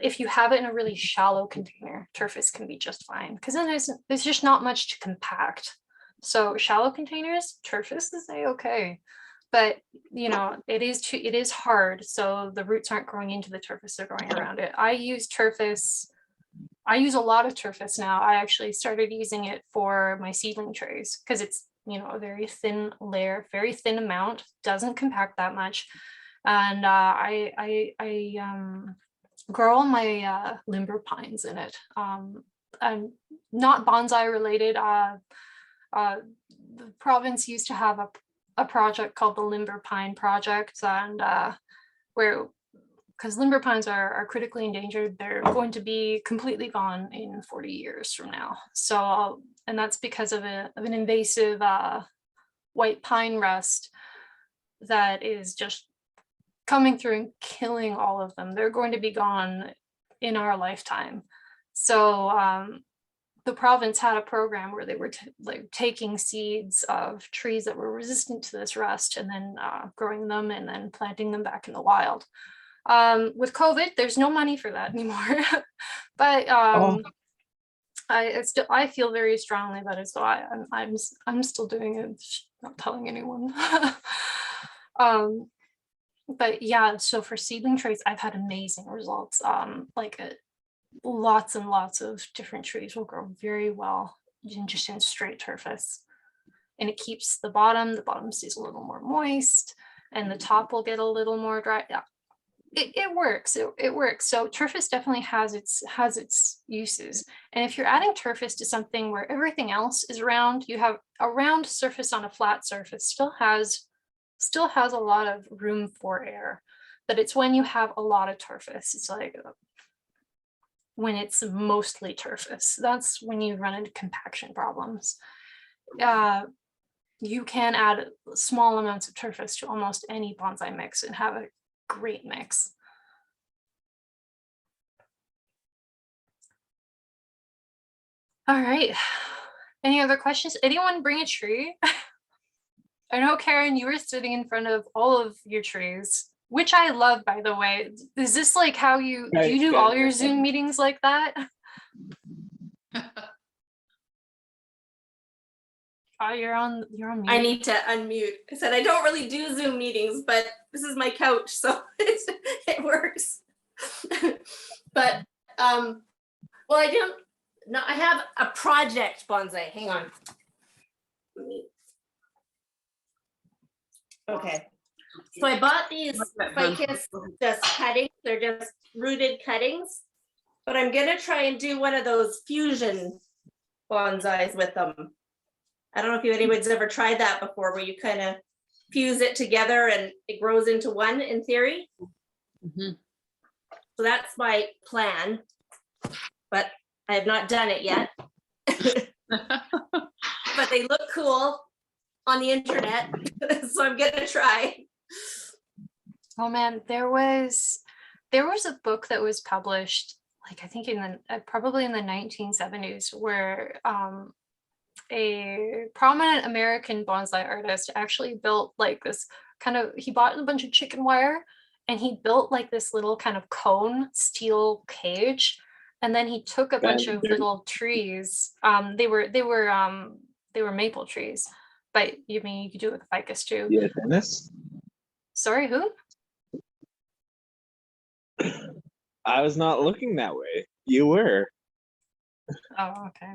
If you have it in a really shallow container, turfus can be just fine, because then there's just not much to compact. So shallow containers, turfus is okay. But it is hard, so the roots aren't growing into the turfus, they're growing around it. I use a lot of turfus now. I actually started using it for my seedling trays, because it's a very thin layer, very thin amount, doesn't compact that much. And I grow all my limber pines in it. I'm not bonsai related. The province used to have a project called the Limber Pine Project, and because limber pines are critically endangered, they're going to be completely gone in 40 years from now. So, and that's because of an invasive white pine rust that is just coming through and killing all of them. They're going to be gone in our lifetime. So the province had a program where they were taking seeds of trees that were resistant to this rust, and then growing them and then planting them back in the wild. With COVID, there's no money for that anymore. But I feel very strongly about it, so I'm still doing it, just not telling anyone. But yeah, so for seedling trays, I've had amazing results. Lots and lots of different trees will grow very well just in straight turfus, and it keeps the bottom stays a little more moist, and the top will get a little more dry. Yeah, it works. It works. So turfus definitely has its uses, and if you're adding turfus to something where everything else is round, you have a round surface on a flat surface still has a lot of room for air. But it's when you have a lot of turfus, it's like when it's mostly turfus, that's when you run into compaction problems. You can add small amounts of turfus to almost any bonsai mix and have a great mix. All right. Any other questions? Anyone bring a tree? I know, Karen, you were sitting in front of all of your trees, which I love, by the way. Is this like how you do you do all your Zoom meetings like that? Oh, you're on mute. I need to unmute. I said I don't really do Zoom meetings, but this is my couch, so it works. But well, I don't. No, I have a project bonsai. Hang on. Okay. So I bought these ficus just cuttings. They're just rooted cuttings, but I'm gonna try and do one of those fusion bonsais with them. I don't know if anyone's ever tried that before, where you kind of fuse it together and it grows into one in theory. Mhm. So that's my plan, but I have not done it yet. But they look cool on the internet, so I'm gonna try. Oh man, there was a book that was published, like I think in the probably in the 1970s, where a prominent American bonsai artist actually built like this he bought a bunch of chicken wire and he built like this little kind of cone steel cage, and then he took a bunch of little trees. They were maple trees, but you mean you could do it with ficus too. Yeah, Dennis. Sorry, who? I was not looking that way. You were. Oh, okay.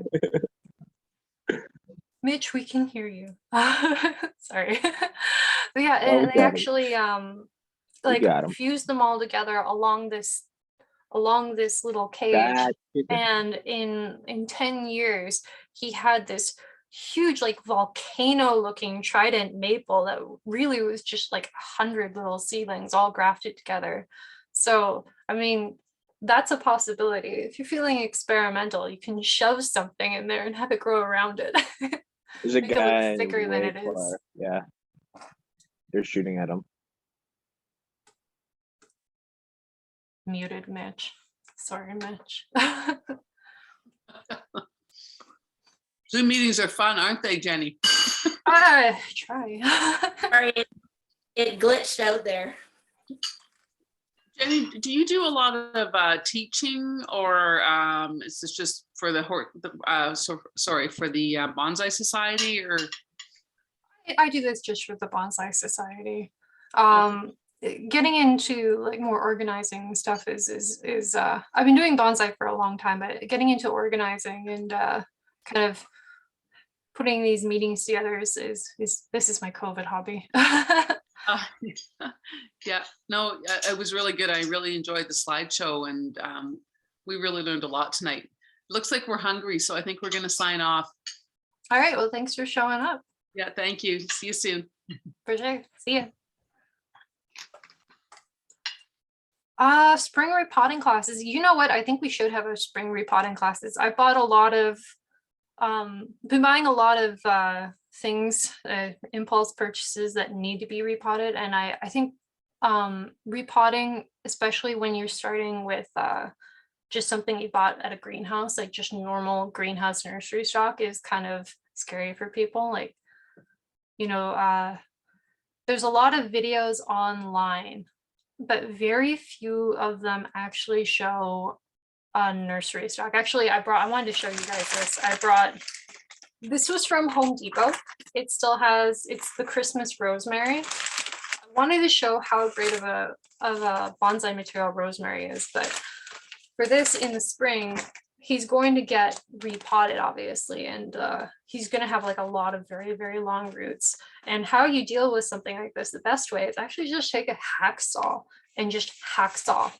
Mitch, we can hear you. Sorry. But yeah, Oh, we and they got it. actually We got 'em. fused them all together along this little cage. That chicken. And in 10 years, he had this huge like volcano looking trident maple that really was just like 100 little seedlings all grafted together. So, I mean, that's a possibility. If you're feeling experimental, you can shove something in there and have it grow around it. There's a Make it look guy thicker than way it is. far. Yeah. They're shooting at him. Muted Mitch. Sorry, Mitch. Zoom meetings are fun, aren't they, Jenny? Try. Sorry, it glitched out there. Jenny, do you do a lot of teaching, or is this just for the Bonsai Society, or? I do this just for the Bonsai Society. Getting into like more organizing stuff is I've been doing bonsai for a long time, but getting into organizing and kind of putting these meetings together is this is my COVID hobby. Yeah, no, it was really good. I really enjoyed the slideshow, and we really learned a lot tonight. Looks like we're hungry, so I think we're going to sign off. All right, well, thanks for showing up. Yeah, thank you. See you soon. For sure. See ya. Spring repotting classes. You know what? I think we should have a spring repotting classes. I bought a lot of been buying a lot of things, impulse purchases that need to be repotted, and I think repotting, especially when you're starting with just something you bought at a greenhouse, like just normal greenhouse nursery stock, is kind of scary for people. Like, you know, there's a lot of videos online, but very few of them actually show nursery stock. Actually, I wanted to show you guys this. This was from Home Depot. It still has, it's the Christmas rosemary. I wanted to show how great of a bonsai material rosemary is, but for this in the spring, he's going to get repotted, obviously, and he's going to have like a lot of very, very long roots. And how you deal with something like this, the best way is actually just take a hacksaw and just hacksaw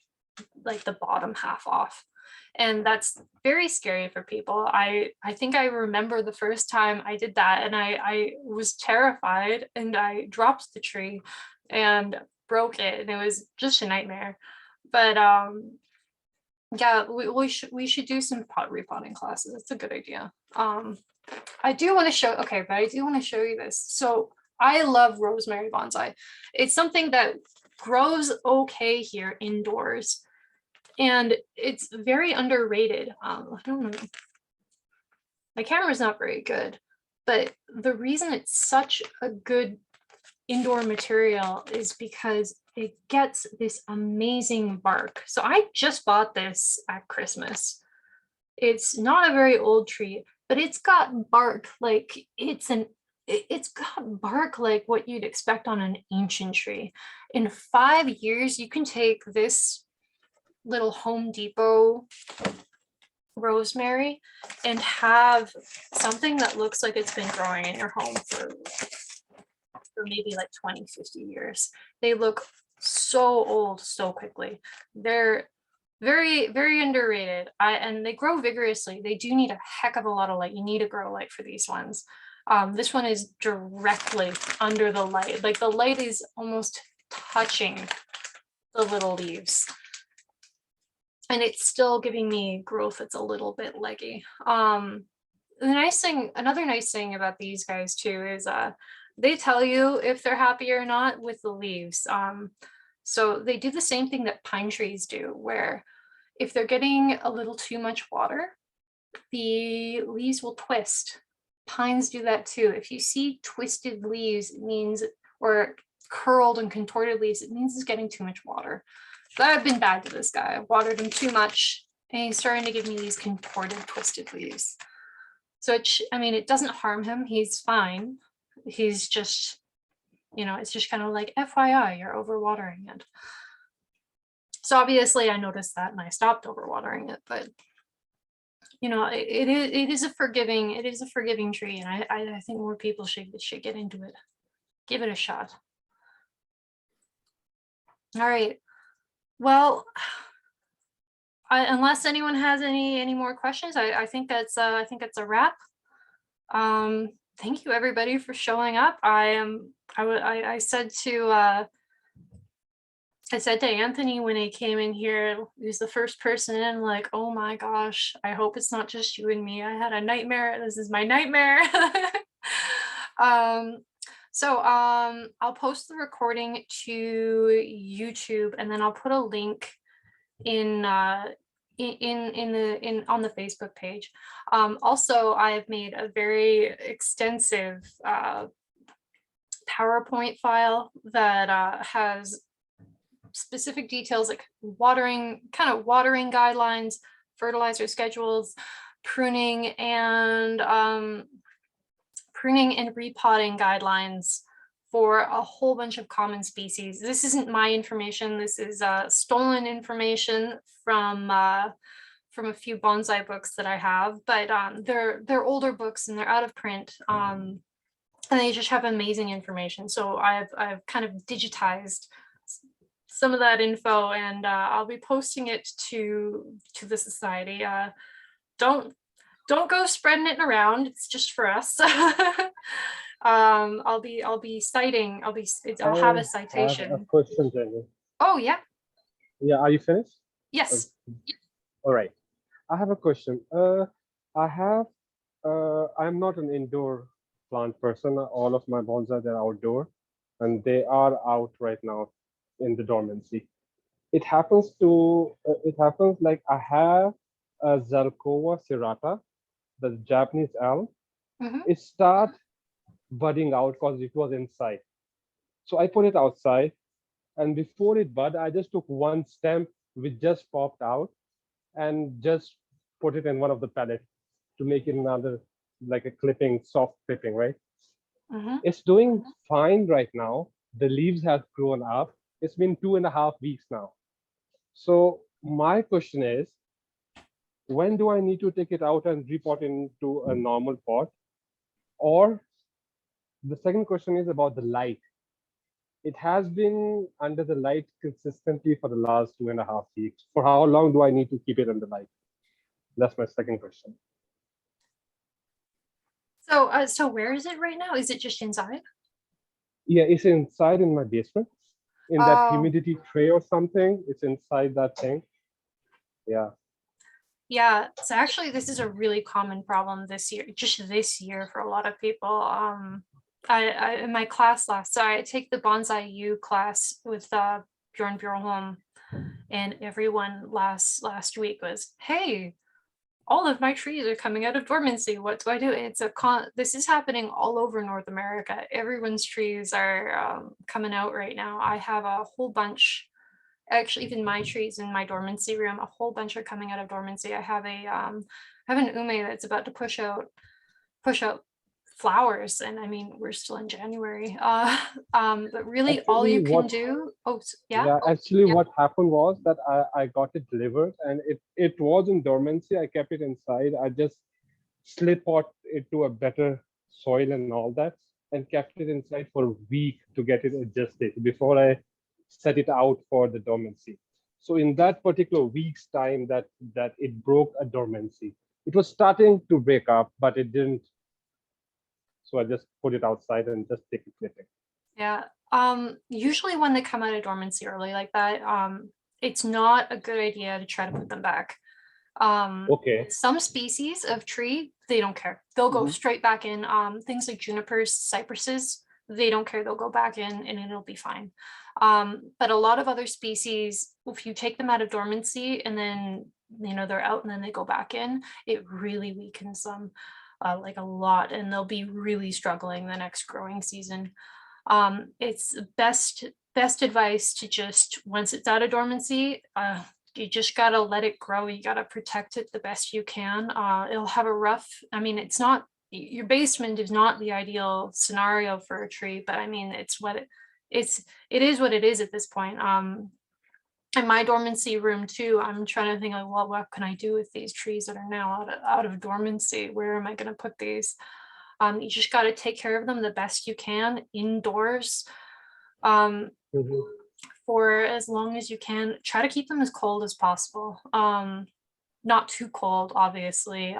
like the bottom half off. And that's very scary for people. I think I remember the first time I did that, and I was terrified, and I dropped the tree and broke it, and it was just a nightmare. But yeah, we should do some repotting classes. It's a good idea. I do want to show, okay, but I do want to show you this. So I love rosemary bonsai. It's something that grows okay here indoors, and it's very underrated. I don't know. My camera's not very good, But the reason it's such a good indoor material is because it gets this amazing bark. So I just bought this at Christmas. It's not a very old tree, but it's got bark like it's got bark like what you'd expect on an ancient tree. In 5 years, you can take this little Home Depot rosemary and have something that looks like it's been growing in your home for maybe like 20, 50 years. They look so old so quickly. They're very, very underrated. And they grow vigorously. They do need a heck of a lot of light. You need a grow light for these ones. This one is directly under the light. Like the light is almost touching the little leaves. And it's still giving me growth that's a little bit leggy. Another nice thing about these guys too is they tell you if they're happy or not with the leaves. So they do the same thing that pine trees do, where if they're getting a little too much water, the leaves will twist. Pines do that too. If you see twisted leaves, it means, or curled and contorted leaves, it means it's getting too much water. So I've been bad to this guy. I watered him too much and he's starting to give me these contorted, twisted leaves. So it doesn't harm him. He's fine. He's just, it's just kind of like, FYI, you're overwatering it. So obviously I noticed that and I stopped overwatering it, but it is a forgiving tree, and I think more people should get into it. Give it a shot. All right. Well, unless anyone has any more questions, I think that's a wrap. Thank you everybody for showing up. I said to Anthony when he came in here, he was the first person in, like, oh my gosh, I hope it's not just you and me. I had a nightmare. This is my nightmare. So I'll post the recording to YouTube, and then I'll put a link on the Facebook page. Also, I've made a very extensive PowerPoint file that has specific details like watering guidelines, fertilizer schedules, pruning and repotting guidelines for a whole bunch of common species. This isn't my information. This is stolen information from a few bonsai books that I have, but they're older books and they're out of print. And they just have amazing information. So I've kind of digitized some of that info, and I'll be posting it to the society. Don't go spreading it around. It's just for us. I'll be citing. I'll have a citation. I have a question, Jenny. Oh yeah. Yeah, are you finished? Yes. All right. I have a question. I'm not an indoor plant person. All of my bonsai, they're outdoor, and they are out right now in the dormancy. It happens like I have a Zelkova serrata, the Japanese elm. It start budding out because it was inside. So I put it outside, and before it bud, I just took one stem which just popped out and just put it in one of the pellets to make it another, like a clipping, soft clipping, right? It's doing fine right now. The leaves have grown up. It's been 2.5 weeks now. So my question is, when do I need to take it out and repot into a normal pot? Or the second question is about the light. It has been under the light consistently for the last 2.5 weeks. For how long do I need to keep it under light? That's my second question. So where is it right now? Is it just inside? Yeah, it's inside in my basement, in that humidity tray or something. It's inside that thing. Yeah. Yeah, so actually this is a really common problem this year for a lot of people. I in my class I take the Bonsai U class with Bjorn Bjornholm, and everyone last week was, hey, all of my trees are coming out of dormancy. What do I do? This is happening all over North America. Everyone's trees are coming out right now. I have a whole bunch, actually even my trees in my dormancy room, a whole bunch are coming out of dormancy. I have an ume that's about to push out flowers, and I mean we're still in January. But really all Actually, you can what do, yeah. Yeah, actually, what happened was that I got it delivered and it was in dormancy. I kept it inside. I just slip pot it to a better soil and all that, and kept it inside for a week to get it adjusted before I set it out for the dormancy. So in that particular week's time, that it broke a dormancy. It was starting to break up, but it didn't. So I just put it outside and just take a clipping. Yeah. Usually when they come out of dormancy early like that, it's not a good idea to try to put them back. Okay. Some species of tree, they don't care. They'll go Mhm. straight back in. Things like junipers, cypresses, they don't care. They'll go back in and it'll be fine. But a lot of other species, if you take them out of dormancy and then, they're out and then they go back in, it really weakens them like a lot, and they'll be really struggling the next growing season. It's best advice to just, once it's out of dormancy, you just gotta let it grow. You gotta protect it the best you can. It'll have a rough, I mean, it's not, your basement is not the ideal scenario for a tree, but I mean, it is what it is at this point. In my dormancy room too, I'm trying to think like, well, what can I do with these trees that are now out of dormancy? Where am I gonna put these? You just got to take care of them the best you can indoors, Mhm. for as long as you can. Try to keep them as cold as possible. Not too cold, obviously.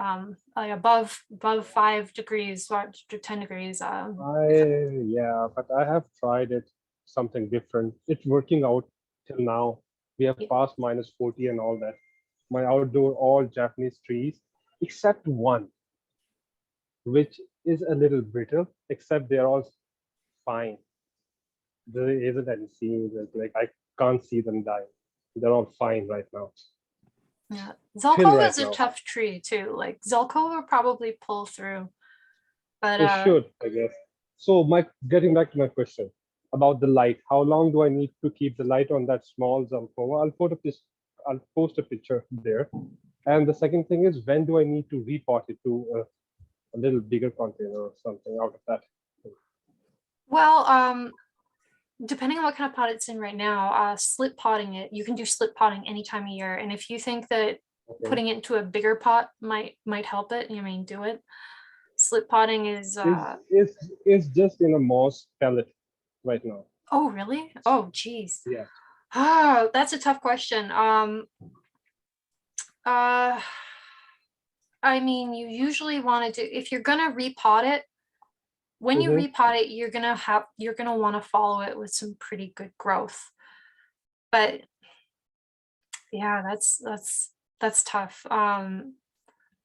Like above 5 degrees, 5 to 10 degrees. Yeah, but I have tried it something different. It's working out till now. We have Yeah. passed -40 and all that. My outdoor all Japanese trees, except one, which is a little brittle, except they're all fine. There isn't any seams. Like I can't see them dying. They're all fine right now. Yeah, Till Zelkova right is a now. tough tree too. Like Zelkova probably pull through, but It should, I guess. So getting back to my question about the light, how long do I need to keep the light on that small Zelkova? I'll post a picture there. And the second thing is, when do I need to repot it to a little bigger container or something out of that? well, depending on what kind of pot it's in right now, slip potting it, you can do slip potting any time of year. And if you think that Okay. putting it into a bigger pot might help it, I mean, do it. Slip potting is Is just in a moss pellet right now. oh really? Oh geez. Yeah. Oh, that's a tough question. Uh I mean, you usually want to do, if you're gonna repot it, when you Mhm. repot it, you're gonna want to follow it with some pretty good growth. But yeah, that's tough.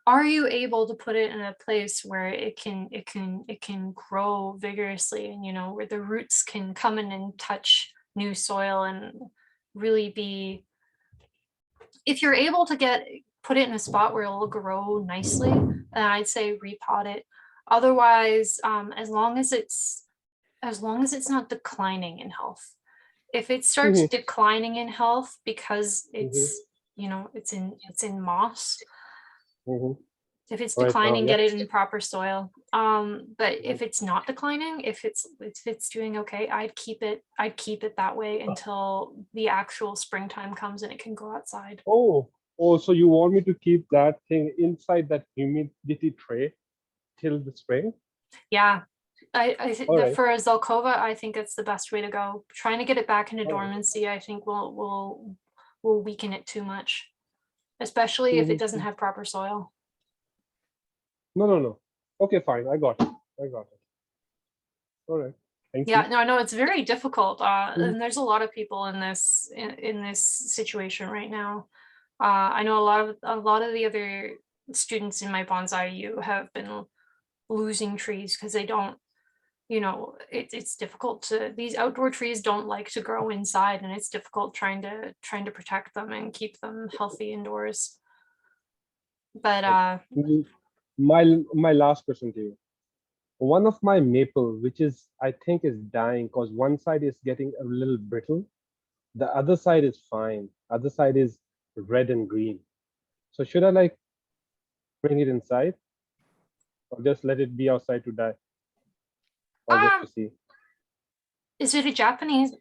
Are you able to put it in a place where it can grow vigorously, and where the roots can come in and touch new soil and really be, if you're able to put it in a spot where it'll grow nicely, then I'd say repot it. Otherwise, as long as it's not declining in health. If it starts Mhm. declining in health because Mhm. it's in moss, Mhm. if it's Right now, declining, yeah. get it in proper soil. But Mhm. if it's not declining, if it's doing okay, I'd keep it that way until the actual springtime comes and it can go outside. Oh, so you want me to keep that thing inside that humidity tray till the spring? Yeah. I think All that right. for a Zelkova, I think it's the best way to go. Trying to get it back into All right. dormancy, I think will weaken it too much, especially if it doesn't Mhm. have proper soil. No. Okay, fine. I got it. All right. Thank Yeah, you. no, it's very difficult. Mhm. And there's a lot of people in this situation right now. I know a lot of the other students in my bonsai U have been losing trees because they don't, it's difficult to, these outdoor trees don't like to grow inside, and it's difficult trying to protect them and keep them healthy indoors. But My last question to you. One of my maple, which is I think is dying because one side is getting a little brittle, the other side is fine. Other side is red and green. So should I like bring it inside or just let it be outside to die? Or just to see? is it a Japanese?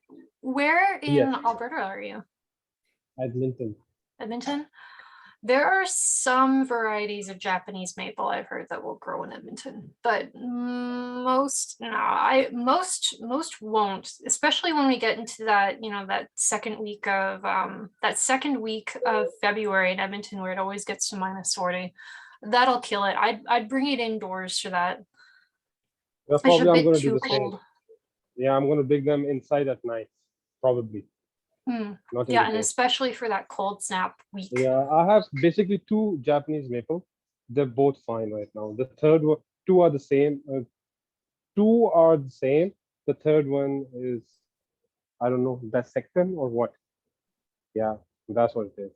Where in Yes. Alberta are you? Edmonton. Edmonton? There are some varieties of Japanese maple I've heard that will grow in Edmonton, but most won't, especially when we get into that, that second week of February in Edmonton where it always gets to -40. That'll kill it. I'd bring it indoors for that. Well, It's a probably I'm bit gonna do too the same. cold. Yeah, I'm gonna bring them inside at night, probably. Not in Yeah, the and day. especially for that cold snap week. Yeah, I have basically 2 Japanese maple. They're both fine right now. The third one, 2 are the same. 2 are the same. The third one is, I don't know, dissecting or what. Yeah, that's what it is.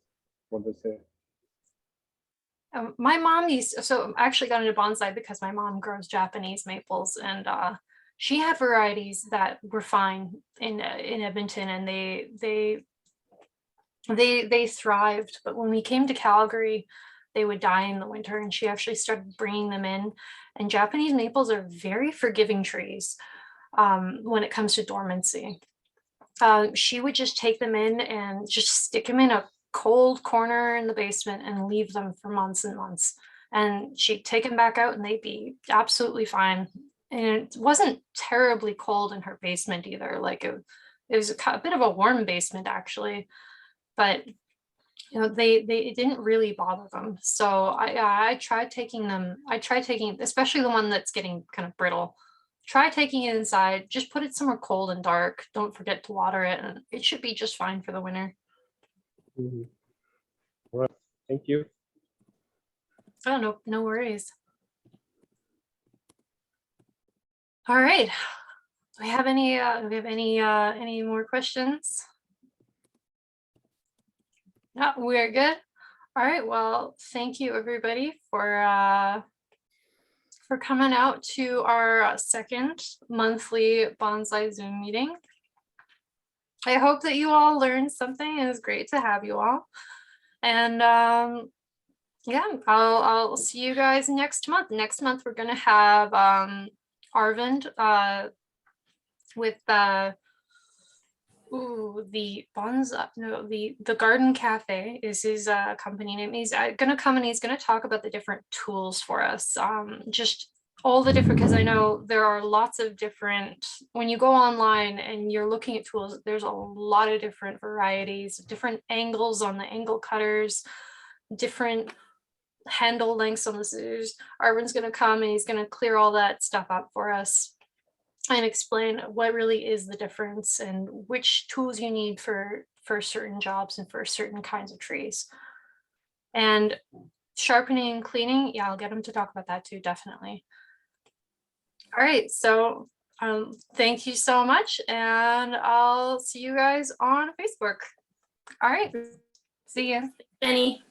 What they say. My mom so I actually got into bonsai because my mom grows Japanese maples, and she had varieties that were fine in Edmonton, and they thrived. But when we came to Calgary, they would die in the winter, and she actually started bringing them in. And Japanese maples are very forgiving trees when it comes to dormancy. She would just take them in and just stick them in a cold corner in the basement and leave them for months and months. And she'd take them back out and they'd be absolutely fine. And it wasn't terribly cold in her basement either. Like it was a bit of a warm basement actually, but it didn't really bother them. So I tried taking them. Especially the one that's getting kind of brittle. Try taking it inside. Just put it somewhere cold and dark. Don't forget to water it, and it should be just fine for the winter. All right. Thank you. Oh, no, no worries. All right. Do we have any more questions? No, we're good. All right. Well, thank you everybody for coming out to our second monthly bonsai Zoom meeting. I hope that you all learned something. It was great to have you all. And yeah, I'll see you guys next month. Next month we're gonna have Arvind with the bonsai, no, the Garden Cafe is his company name. He's gonna come and he's gonna talk about the different tools for us. Just all the different, because I know there are lots of different, when you go online and you're looking at tools, there's a lot of different varieties, different angles on the angle cutters, different handle lengths on the scissors. Arvin's going to come and he's going to clear all that stuff up for us and explain what really is the difference and which tools you need for certain jobs and for certain kinds of trees. And sharpening and cleaning, yeah, I'll get him to talk about that too, definitely. All right, so thank you so much, and I'll see you guys on Facebook. All right, see you. Benny.